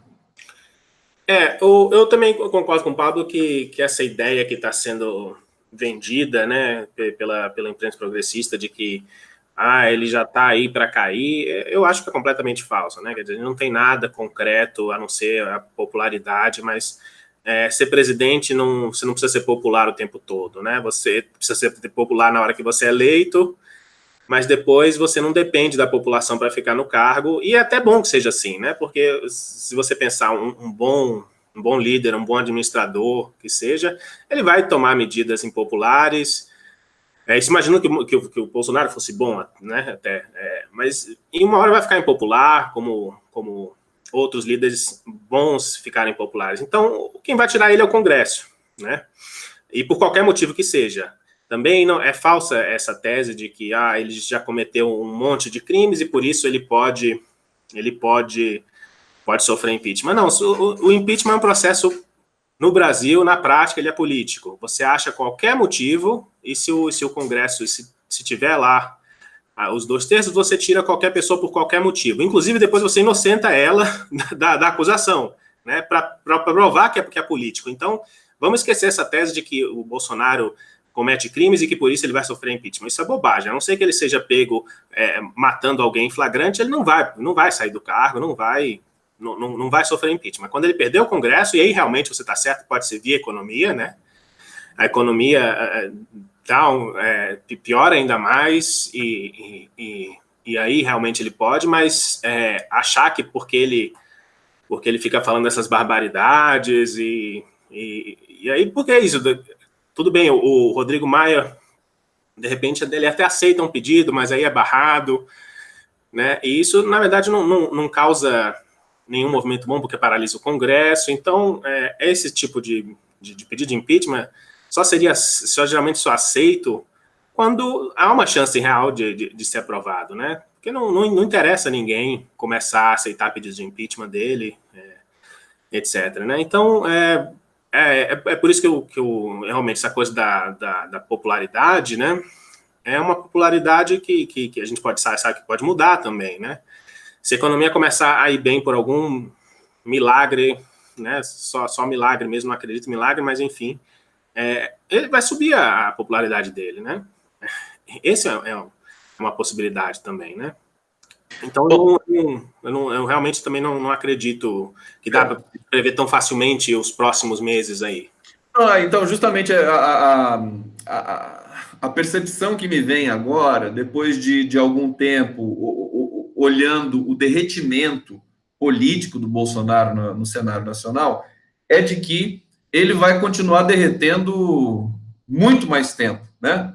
Eu também concordo com o Pablo que essa ideia que está sendo vendida, né, pela imprensa progressista de que ele já está aí para cair, eu acho que é completamente falso, né? Quer dizer, não tem nada concreto a não ser a popularidade, mas ser presidente você não precisa ser popular o tempo todo, né? Você precisa ser popular na hora que você é eleito, mas depois você não depende da população para ficar no cargo, e é até bom que seja assim, né? Porque se você pensar um bom líder, um bom administrador, que seja, ele vai tomar medidas impopulares. Isso imagina que o Bolsonaro fosse bom, né? Mas em uma hora vai ficar impopular, como outros líderes bons ficarem populares. Então, quem vai tirar ele é o Congresso, né? E por qualquer motivo que seja. Também não é falsa essa tese de que ele já cometeu um monte de crimes e por isso ele pode sofrer impeachment. Não, o impeachment é um processo no Brasil, na prática, ele é político. Você acha qualquer motivo e se o Congresso, se tiver lá os 2/3, você tira qualquer pessoa por qualquer motivo. Inclusive, depois você inocenta ela da acusação, né, para provar que é político. Então, vamos esquecer essa tese de que o Bolsonaro comete crimes e que por isso ele vai sofrer impeachment. Isso é bobagem. A não ser que ele seja pego matando alguém em flagrante, ele não vai sair do cargo, não vai sofrer impeachment. Quando ele perder o Congresso, e aí realmente você está certo, pode ser via economia, né? A economia piora ainda mais e e aí realmente ele pode, mas achar que porque ele fica falando essas barbaridades e aí, porque é isso? Tudo bem, o Rodrigo Maia, de repente, ele até aceita um pedido, mas aí é barrado, né? E isso, na verdade, não causa nenhum movimento bom, porque paralisa o Congresso. Então, esse tipo de pedido de impeachment geralmente só aceito quando há uma chance real de ser aprovado, né? Porque não interessa a ninguém começar a aceitar pedidos de impeachment dele, etc. Né? Então, é por isso que eu realmente, essa coisa da popularidade, né? É uma popularidade que a gente sabe que pode mudar também, né? Se a economia começar a ir bem por algum milagre, né? Só milagre mesmo, não acredito em milagre, mas enfim, ele vai subir a popularidade dele, né? Esse é uma possibilidade também, né? Então, eu realmente também não acredito que dá para prever tão facilmente os próximos meses aí. Então, justamente a percepção que me vem agora, depois de algum tempo, olhando o derretimento político do Bolsonaro no cenário nacional, é de que ele vai continuar derretendo muito mais tempo, né?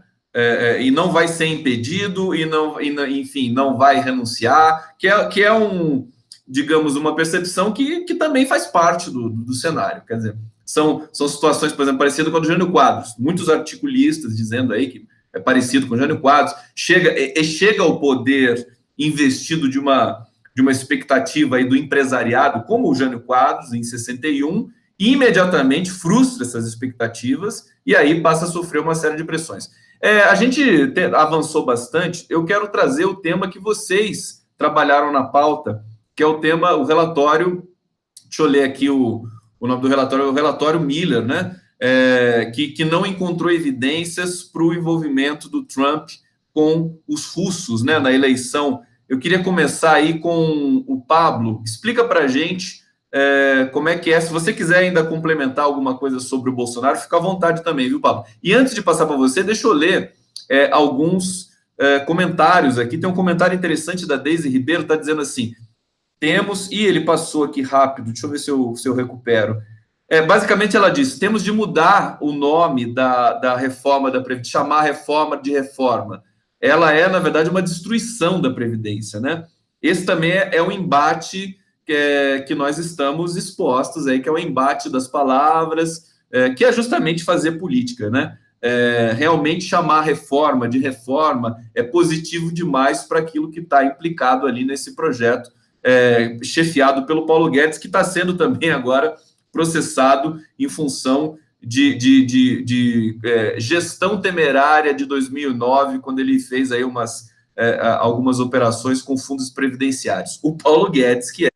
E não vai ser impedido, enfim, não vai renunciar, que é digamos, uma percepção que também faz parte do cenário. Quer dizer, são situações, por exemplo, parecidas com a do Jânio Quadros. Muitos articulistas dizendo aí que é parecido com o Jânio Quadros. Chega ao poder investido de uma expectativa aí do empresariado, como o Jânio Quadros, em 61, e imediatamente frustra essas expectativas e aí passa a sofrer uma série de pressões. A gente avançou bastante. Eu quero trazer o tema que vocês trabalharam na pauta, que é o relatório. Deixa eu ler aqui o nome do relatório, é o relatório Miller, né? Que não encontrou evidências para o envolvimento do Trump com os russos, né, na eleição. Eu queria começar aí com o Pablo. Explica para a gente como é que é. Se você quiser ainda complementar alguma coisa sobre o Bolsonaro, fica à vontade também, viu, Pablo? E antes de passar para você, deixa eu ler alguns comentários aqui. Tem um comentário interessante da Deise Ribeiro, está dizendo assim: temos, e ele passou aqui rápido, deixa eu ver se eu recupero. Basicamente, ela disse: temos de mudar o nome da reforma da Previdência, chamar a reforma de reforma. Ela na verdade, uma destruição da Previdência, né? Esse também é um embate que nós estamos expostos aí, que é o embate das palavras, que é justamente fazer política, né? Realmente chamar a reforma de reforma é positivo demais para aquilo que está implicado ali nesse projeto, chefiado pelo Paulo Guedes, que está sendo também agora processado em função de gestão temerária de 2009, quando ele fez aí algumas operações com fundos previdenciários. O Paulo Guedes, que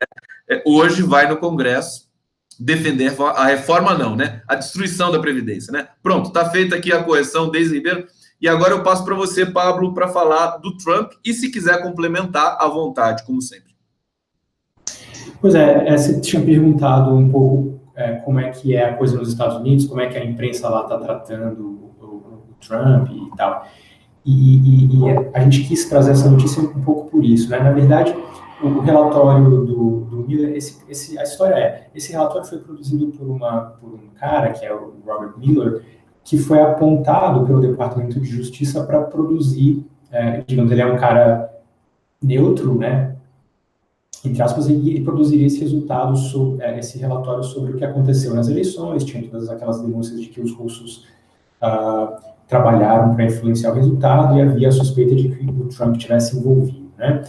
hoje vai no Congresso defender a reforma, não, né? A destruição da Previdência, né? Pronto, está feita aqui a correção, Deise Ribeiro. E agora eu passo para você, Pablo, para falar do Trump, e se quiser complementar, à vontade, como sempre. Pois você tinha perguntado um pouco como é que é a coisa nos Estados Unidos, como é que a imprensa lá está tratando o Trump e tal. E a gente quis trazer essa notícia um pouco por isso, né? Na verdade, o relatório do Miller, a história esse relatório foi produzido por um cara, que é o Robert Mueller, que foi apontado pelo Departamento de Justiça para produzir, digamos, ele é um cara neutro, né? Entre aspas, ele produziria esse resultado, esse relatório sobre o que aconteceu nas eleições, tinha todas aquelas denúncias de que os russos trabalharam para influenciar o resultado e havia a suspeita de que o Trump tivesse envolvido, né?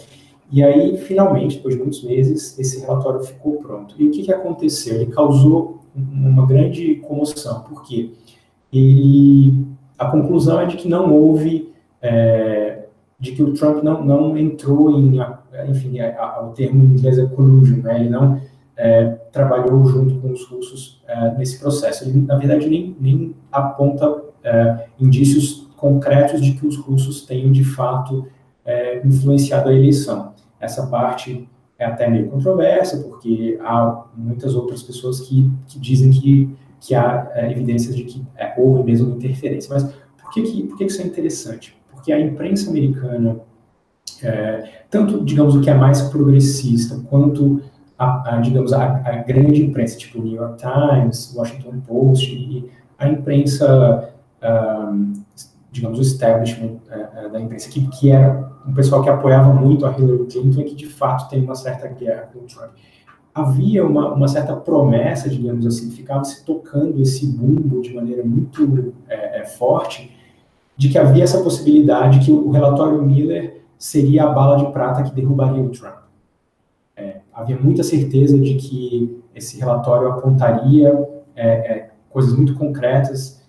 E aí, finalmente, depois de muitos meses, esse relatório ficou pronto. E o que aconteceu? Ele causou uma grande comoção, porque a conclusão é de que não houve, de que o Trump não entrou em, enfim, o termo em inglês é collusion, né? Ele não trabalhou junto com os russos nesse processo. Ele, na verdade, nem aponta indícios concretos de que os russos tenham, de fato, influenciado a eleição. Essa parte é até meio controversa, porque há muitas outras pessoas que dizem que há evidências de que houve mesmo interferência. Mas por que isso é interessante? Porque a imprensa americana tanto, digamos, o que é mais progressista, quanto digamos, a grande imprensa, tipo o New York Times, Washington Post, e a imprensa, digamos, o establishment da imprensa, que era um pessoal que apoiava muito a Hillary Clinton e que, de fato, tem uma certa guerra com o Trump. Havia uma certa promessa, digamos assim, ficava se tocando esse bumbo de maneira muito forte, de que havia essa possibilidade que o relatório Miller seria a bala de prata que derrubaria o Trump. Havia muita certeza de que esse relatório apontaria coisas muito concretas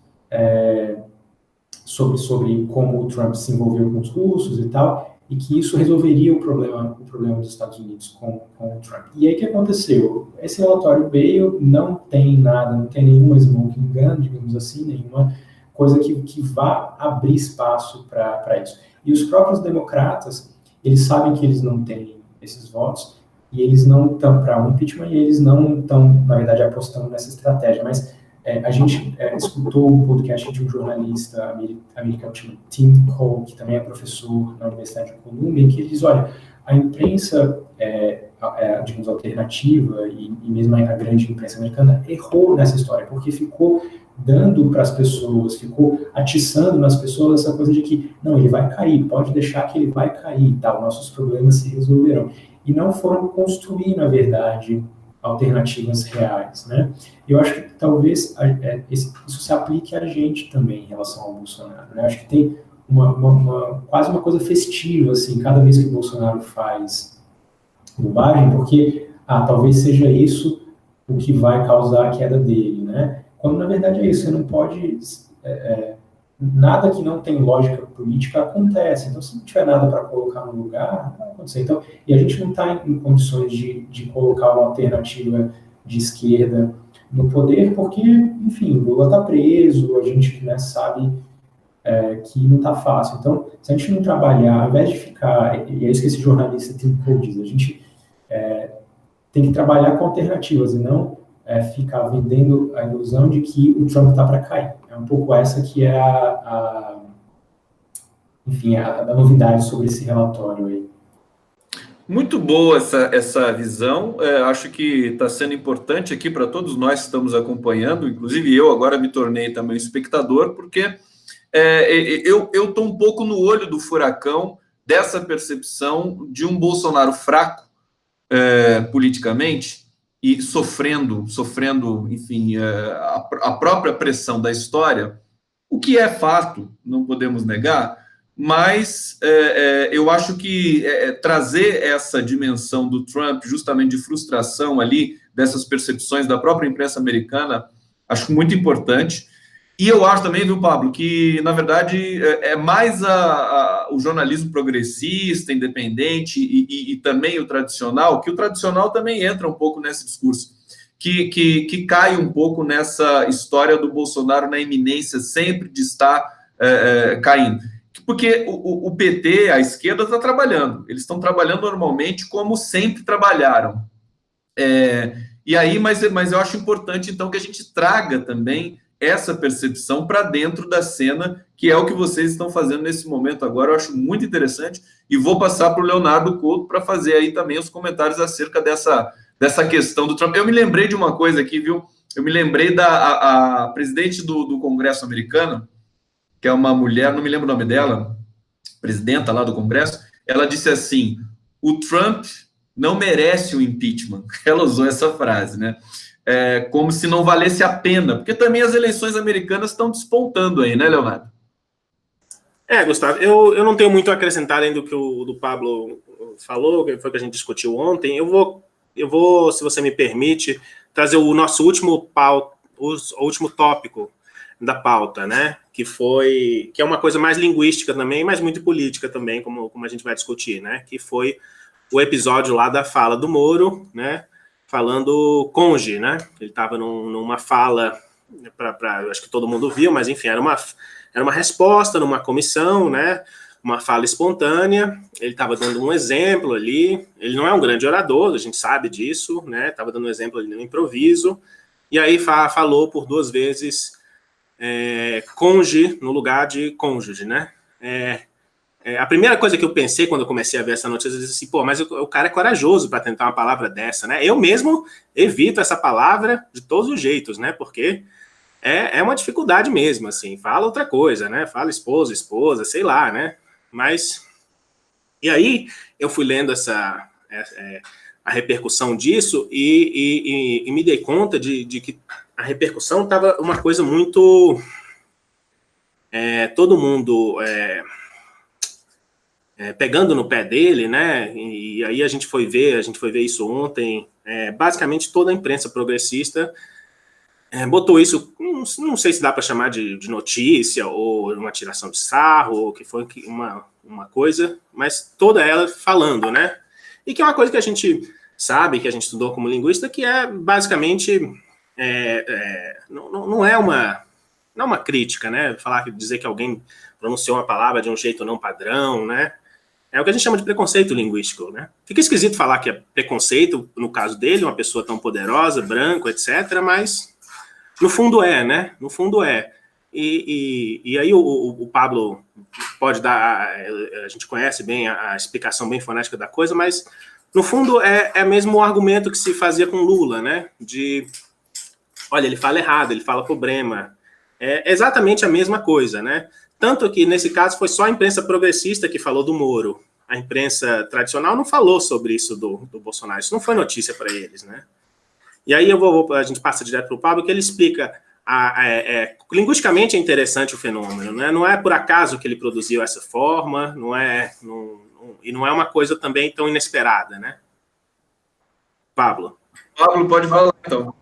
sobre como o Trump se envolveu com os russos e tal, e que isso resolveria o problema dos Estados Unidos com o Trump. E aí o que aconteceu? Esse relatório veio, não tem nada, não tem nenhuma smoking gun, digamos assim, nenhuma coisa que vá abrir espaço para isso. E os próprios democratas, eles sabem que eles não têm esses votos, e eles não estão para um impeachment, e eles não estão, na verdade, apostando nessa estratégia. Mas a gente escutou um podcast de um jornalista americano chamado Tim Cole, que também é professor na Universidade de Columbia, em que ele diz, olha, a imprensa, digamos, alternativa, e mesmo a grande imprensa americana, errou nessa história, porque ficou dando para as pessoas, ficou atiçando nas pessoas essa coisa de que, não, ele vai cair, pode deixar que ele vai cair, tá, os nossos problemas se resolverão. E não foram construir, na verdade, alternativas reais, né? Eu acho que talvez isso se aplique a gente também em relação ao Bolsonaro, né? Acho que tem quase uma coisa festiva, assim, cada vez que o Bolsonaro faz bobagem, porque, talvez seja isso o que vai causar a queda dele, né? Quando, na verdade, é isso, você não pode... nada que não tem lógica política acontece. Então, se não tiver nada para colocar no lugar, não vai acontecer. Então, e a gente não está em condições de colocar uma alternativa de esquerda no poder, porque, enfim, Lula está preso, a gente, né, sabe que não está fácil. Então, se a gente não trabalhar, ao invés de ficar, e é isso que esse jornalista Tim Cole diz, a gente tem que trabalhar com alternativas e não ficar vendendo a ilusão de que o Trump está para cair. É um pouco essa que é enfim, a novidade sobre esse relatório aí. Muito boa essa visão. Acho que está sendo importante aqui para todos nós que estamos acompanhando, inclusive eu agora me tornei também espectador, porque eu estou um pouco no olho do furacão dessa percepção de um Bolsonaro fraco politicamente, e sofrendo, enfim, a própria pressão da história, o que é fato, não podemos negar, mas eu acho que trazer essa dimensão do Trump, justamente de frustração ali, dessas percepções da própria imprensa americana, acho muito importante. E eu acho também, viu, Pablo, que, na verdade, é mais o jornalismo progressista, independente, e também o tradicional, que o tradicional também entra um pouco nesse discurso, que cai um pouco nessa história do Bolsonaro na iminência sempre de estar caindo. Porque o PT, a esquerda, está trabalhando. Eles estão trabalhando normalmente como sempre trabalharam. E aí, mas eu acho importante, então, que a gente traga também essa percepção para dentro da cena, que é o que vocês estão fazendo nesse momento agora. Eu acho muito interessante, e vou passar para o Leonardo Couto para fazer aí também os comentários acerca dessa questão do Trump. Eu me lembrei de uma coisa aqui, viu? Eu me lembrei da presidente do Congresso americano, que é uma mulher, não me lembro o nome dela, presidenta lá do Congresso, ela disse assim, o Trump não merece o impeachment. Ela usou essa frase, né? Como se não valesse a pena, porque também as eleições americanas estão despontando aí, né, Leonardo? Gustavo, eu não tenho muito a acrescentar além do que o do Pablo falou, que foi o que a gente discutiu ontem. Eu vou, se você me permite, trazer o nosso último tópico da pauta, né? Que é uma coisa mais linguística também, mas muito política também, como a gente vai discutir, né? Que foi o episódio lá da fala do Moro, né? Falando conge, né? Ele estava numa fala, acho que todo mundo viu, mas enfim, era uma resposta numa comissão, né? Uma fala espontânea. Ele estava dando um exemplo ali. Ele não é um grande orador, a gente sabe disso, né? Estava dando um exemplo ali no improviso. E aí falou por 2 vezes conge no lugar de cônjuge, né? A primeira coisa que eu pensei quando eu comecei a ver essa notícia, eu disse assim, pô, mas o cara é corajoso para tentar uma palavra dessa, né? Eu mesmo evito essa palavra de todos os jeitos, né? Porque é uma dificuldade mesmo, assim. Fala outra coisa, né? Fala esposa, sei lá, né? Mas... E aí eu fui lendo a repercussão disso e me dei conta de que a repercussão estava uma coisa muito... todo mundo... pegando no pé dele, né? E aí a gente foi ver isso ontem. Basicamente toda a imprensa progressista botou isso, não sei se dá para chamar de notícia ou uma tiração de sarro, ou que foi uma coisa, mas toda ela falando, né? E que é uma coisa que a gente sabe, que a gente estudou como linguista, que é basicamente não é uma crítica, né? Dizer que alguém pronunciou uma palavra de um jeito não padrão, né? É o que a gente chama de preconceito linguístico, né? Fica esquisito falar que é preconceito, no caso dele, uma pessoa tão poderosa, branco, etc., mas no fundo né? No fundo é. E aí o Pablo pode dar... A gente conhece bem a explicação bem fonética da coisa, mas no fundo é mesmo o argumento que se fazia com Lula, né? Olha, ele fala errado, ele fala problema. É exatamente a mesma coisa, né? Tanto que, nesse caso, foi só a imprensa progressista que falou do Moro. A imprensa tradicional não falou sobre isso do Bolsonaro. Isso não foi notícia para eles, né? E aí a gente passa direto para o Pablo, que ele explica... linguisticamente é interessante o fenômeno, né? Não é por acaso que ele produziu essa forma, e não é uma coisa também tão inesperada, né? Pablo, pode falar, então.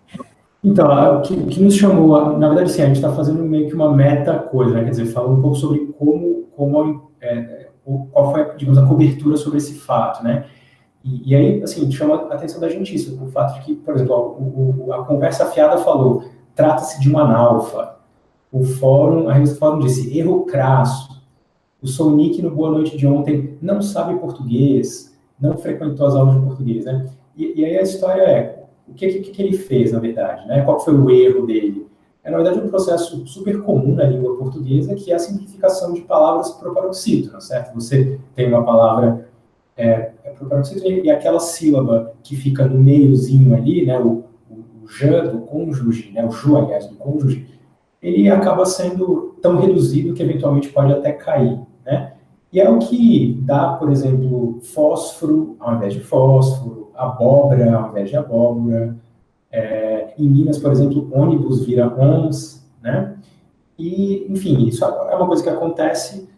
Então, o que nos chamou, na verdade, sim, a gente está fazendo meio que uma meta coisa, né? Quer dizer, falando um pouco sobre qual foi, digamos, a cobertura sobre esse fato, né? E aí, assim, chama a atenção da gente isso, o fato de que, por exemplo, a conversa fiada falou, trata-se de um analfa. A revista Fórum disse, erro crasso. O Sonic, no Boa Noite de ontem, não sabe português, não frequentou as aulas de português, né? E aí a história é, o que ele fez, na verdade, né? Qual foi o erro dele? Na verdade, um processo super comum na língua portuguesa, que é a simplificação de palavras pro paroxítono, certo? Você tem uma palavra pro paroxítono e aquela sílaba que fica no meiozinho ali, né? O já do cônjuge, né? O ju, aliás, do cônjuge, ele acaba sendo tão reduzido que eventualmente pode até cair, né? E é o que dá, por exemplo, fósforo ao invés de fósforo, abóbora ao invés de abóbora. Em Minas, por exemplo, ônibus vira ons, né? E, enfim, isso é uma coisa que acontece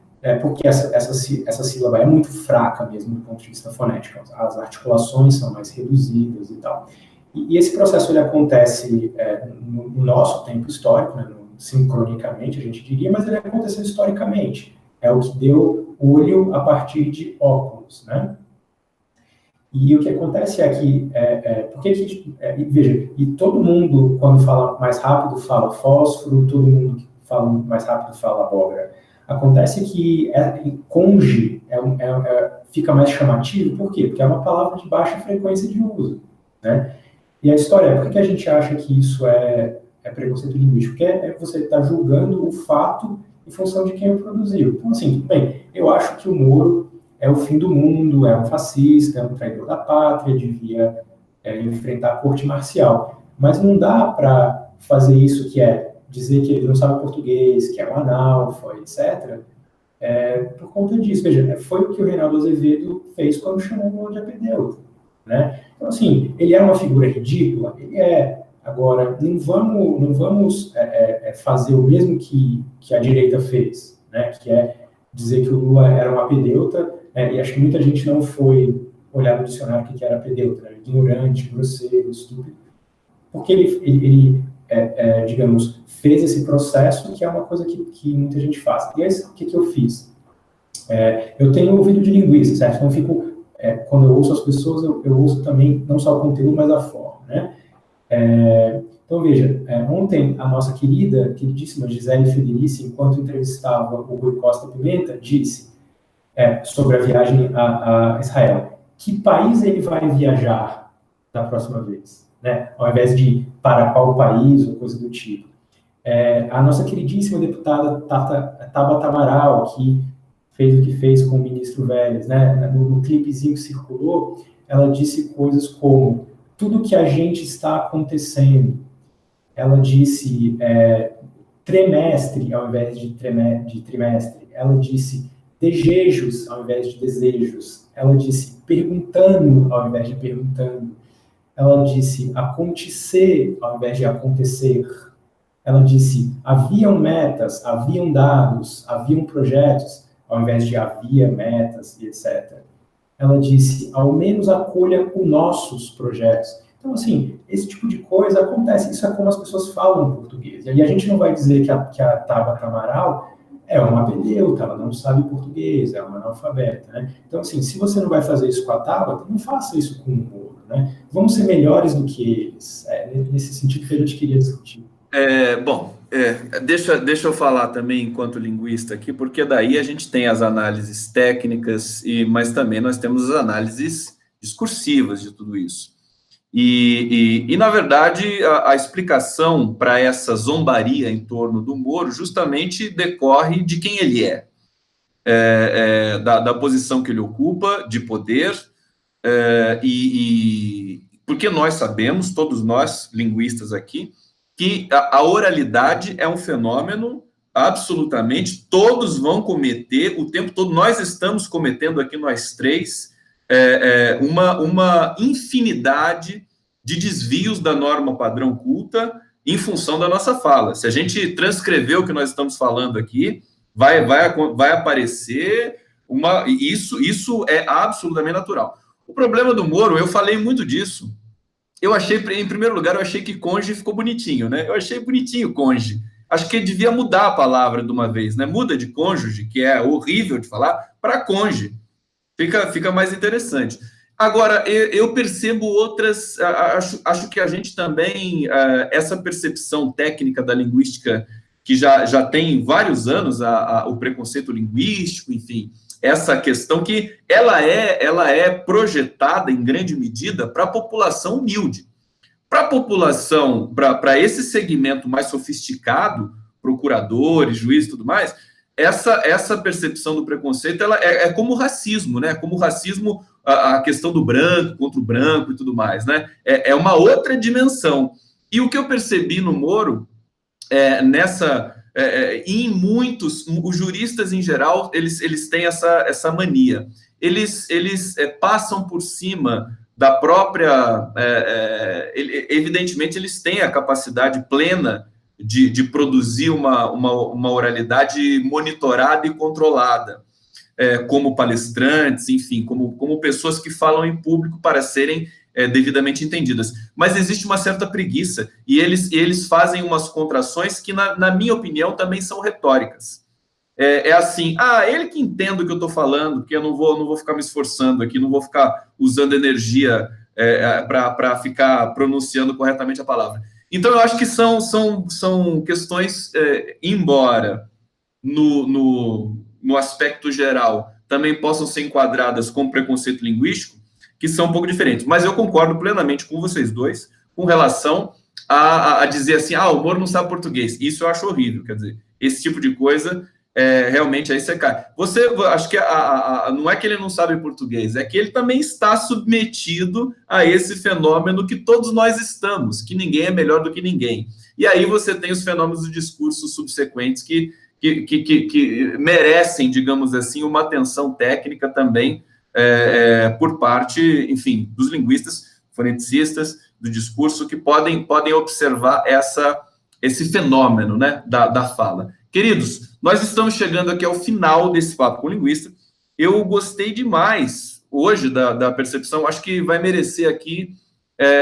porque essa sílaba é muito fraca mesmo do ponto de vista fonético. As articulações são mais reduzidas e tal. E esse processo ele acontece no nosso tempo histórico, né? Sincronicamente, a gente diria, mas ele aconteceu historicamente. É o que deu olho a partir de óculos, né? E o que acontece é que, veja, e todo mundo, quando fala mais rápido, fala fósforo, todo mundo que fala mais rápido fala abóbora. Acontece que conge fica mais chamativo, por quê? Porque é uma palavra de baixa frequência de uso, né? E a história é, por que a gente acha que isso é preconceito linguístico? Porque você está julgando o fato em função de quem o produziu. Então, assim, tudo bem, eu acho que o Moro é o fim do mundo, é um fascista, é um traidor da pátria, devia enfrentar a corte marcial. Mas não dá para fazer isso, que é dizer que ele não sabe português, que é um analfa, etc., por conta disso. Veja, foi o que o Reinaldo Azevedo fez quando chamou o Lula de apedeuta, né? Então, assim, ele é uma figura ridícula? Ele é. Agora, não vamos fazer o mesmo que a direita fez, né? Que é dizer que o Lula era um apedeuta, e acho que muita gente não foi olhar no dicionário o que era apedeuta, né? Ignorante, grosseiro, estúpido, porque ele digamos, fez esse processo, que é uma coisa que muita gente faz. E aí, o que eu fiz? Eu tenho ouvido de linguista, certo? Então, quando eu ouço as pessoas, eu ouço também não só o conteúdo, mas a forma, né? Então, veja, ontem a nossa queridíssima Gisele Federici, enquanto entrevistava o Rui Costa Pimenta, disse sobre a viagem a Israel. Que país ele vai viajar da próxima vez? Né? Ao invés de para qual país ou coisa do tipo. A nossa queridíssima deputada Tabata Amaral, que fez o que fez com o ministro Vélez, né? No clipezinho que circulou, ela disse coisas como tudo que a gente está acontecendo. Ela disse trimestre ao invés de trimestre. Ela disse desejos ao invés de desejos. Ela disse perguntando ao invés de perguntando. Ela disse acontecer ao invés de acontecer. Ela disse haviam metas, haviam dados, haviam projetos, ao invés de havia metas e etc. Ela disse ao menos acolha os nossos projetos. Então, assim, esse tipo de coisa acontece. Isso é como as pessoas falam em português. E a gente não vai dizer que a Tabata Amaral é uma abelheuta, ela não sabe português, é uma analfabeta, né? Então, assim, se você não vai fazer isso com a Tabata, não faça isso com o Moro, né? Vamos ser melhores do que eles. Nesse sentido que a gente queria discutir. Deixa eu falar também enquanto linguista aqui, porque daí a gente tem as análises técnicas, mas também nós temos as análises discursivas de tudo isso. E na verdade, a explicação para essa zombaria em torno do Moro justamente decorre de quem ele é, da posição que ele ocupa, de poder, porque nós sabemos, todos nós, linguistas aqui, que a oralidade é um fenômeno absolutamente, todos vão cometer o tempo todo, nós estamos cometendo aqui, nós três, uma infinidade de desvios da norma padrão culta em função da nossa fala. Se a gente transcrever o que nós estamos falando aqui, vai aparecer isso é absolutamente natural. O problema do Moro, eu falei muito disso. Eu achei, em primeiro lugar, eu achei que conge ficou bonitinho, né? Eu achei bonitinho conge. Acho que devia mudar a palavra de uma vez, né? Muda de cônjuge, que é horrível de falar, para conge. Fica mais interessante. Agora, eu percebo outras... Acho que a gente também... essa percepção técnica da linguística, que já tem vários anos, o preconceito linguístico, enfim, essa questão que ela é projetada, em grande medida, para a população humilde. Para a população, para esse segmento mais sofisticado, procuradores, juízes e tudo mais, essa percepção do preconceito ela é como o racismo, né? Como o racismo, a questão do branco contra o branco e tudo mais, né? É uma outra dimensão. E o que eu percebi no Moro, em muitos, os juristas em geral, eles têm essa mania. Eles passam por cima da própria... evidentemente, eles têm a capacidade plena de produzir uma oralidade monitorada e controlada, como palestrantes, enfim, como pessoas que falam em público para serem devidamente entendidas. Mas existe uma certa preguiça, e eles fazem umas contrações que, na minha opinião, também são retóricas. Assim, ele que entende o que eu estou falando, que eu não vou ficar me esforçando aqui, não vou ficar usando energia para ficar pronunciando corretamente a palavra. Então, eu acho que são questões, embora no aspecto geral também possam ser enquadradas como preconceito linguístico, que são um pouco diferentes. Mas eu concordo plenamente com vocês dois com relação a dizer assim, o Moro não sabe português. Isso eu acho horrível, quer dizer, esse tipo de coisa, realmente, aí você cai. Acho que não é que ele não sabe português, é que ele também está submetido a esse fenômeno que todos nós estamos, que ninguém é melhor do que ninguém. E aí você tem os fenômenos de discursos subsequentes que merecem, digamos assim, uma atenção técnica também por parte, enfim, dos linguistas, foneticistas, do discurso, que podem observar esse fenômeno, né, da fala. Queridos, nós estamos chegando aqui ao final desse Papo com o Linguista. Eu gostei demais hoje da percepção, acho que vai merecer aqui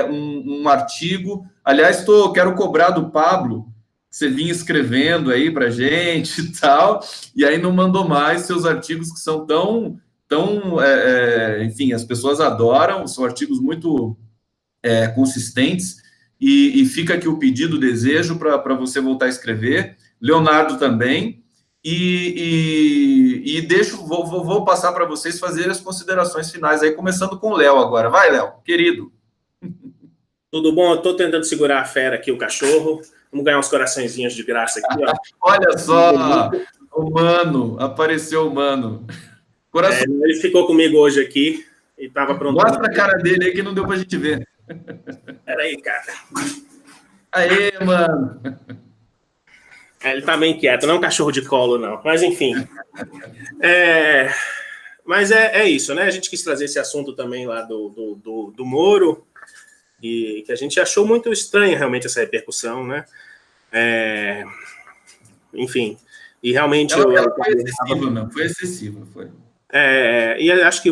um artigo. Aliás, quero cobrar do Pablo, que você vinha escrevendo aí para gente e tal, e aí não mandou mais seus artigos que são tão enfim, as pessoas adoram, são artigos muito consistentes, e fica aqui o pedido, o desejo para você voltar a escrever. Leonardo também, e vou passar para vocês fazer as considerações finais aí, começando com o Léo agora. Vai, Léo, querido. Tudo bom? Eu estou tentando segurar a fera aqui, o cachorro. Vamos ganhar uns coraçõezinhos de graça aqui, ó. Olha só! O Mano, apareceu o Mano. Coração. Ele ficou comigo hoje aqui e estava pronto. Mostra a cara dele aí que não deu pra gente ver. Peraí, cara. Aê, mano. Ele tá bem quieto, não é um cachorro de colo, não. Mas, enfim. Mas é isso, né? A gente quis trazer esse assunto também lá do Moro, e que a gente achou muito estranha realmente essa repercussão, né? Enfim, e realmente... Ela foi excessiva, não. Foi excessiva, foi. E acho que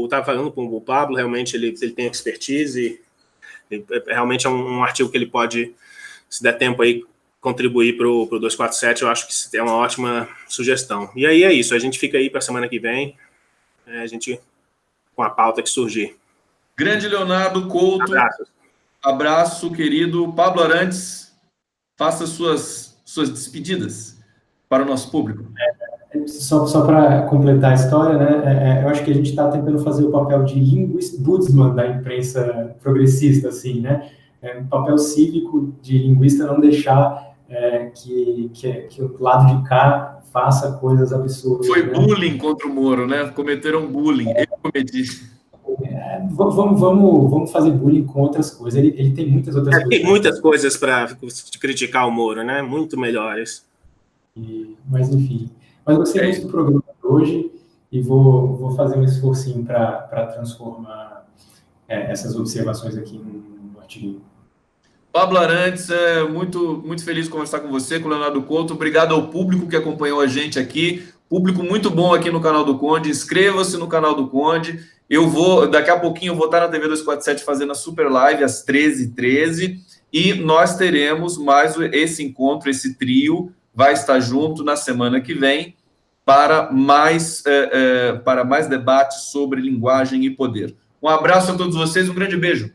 estava falando com o Pablo, realmente ele tem expertise, realmente é um artigo que ele pode, se der tempo aí, contribuir para o 247, eu acho que é uma ótima sugestão. E aí é isso, a gente fica aí para a semana que vem, a gente com a pauta que surgir. Grande Leonardo Couto. Abraço, querido. Pablo Arantes, faça suas despedidas para o nosso público. Só para completar a história, né? Eu acho que a gente está tentando fazer o papel de linguista-budsman da imprensa progressista, assim, né? Um papel cívico de linguista, não deixar que o lado de cá faça coisas absurdas. Foi, né? Bullying contra o Moro, né? Cometeram bullying. Eu cometi. Vamos fazer bullying com outras coisas. Ele tem muitas outras coisas. Tem muitas coisas para criticar o Moro, né? Muito melhores. Mas, enfim. Mas eu gostei muito do programa de hoje e vou fazer um esforcinho para transformar essas observações aqui no artigo. Pablo Arantes, muito, muito feliz de conversar com você, com o Leonardo Couto. Obrigado ao público que acompanhou a gente aqui. Público muito bom aqui no canal do Conde. Inscreva-se no canal do Conde. Daqui a pouquinho, eu vou estar na TV 247 fazendo a super live às 13h13. E nós teremos mais esse encontro, esse trio, vai estar junto na semana que vem para mais debates sobre linguagem e poder. Um abraço a todos vocês, um grande beijo.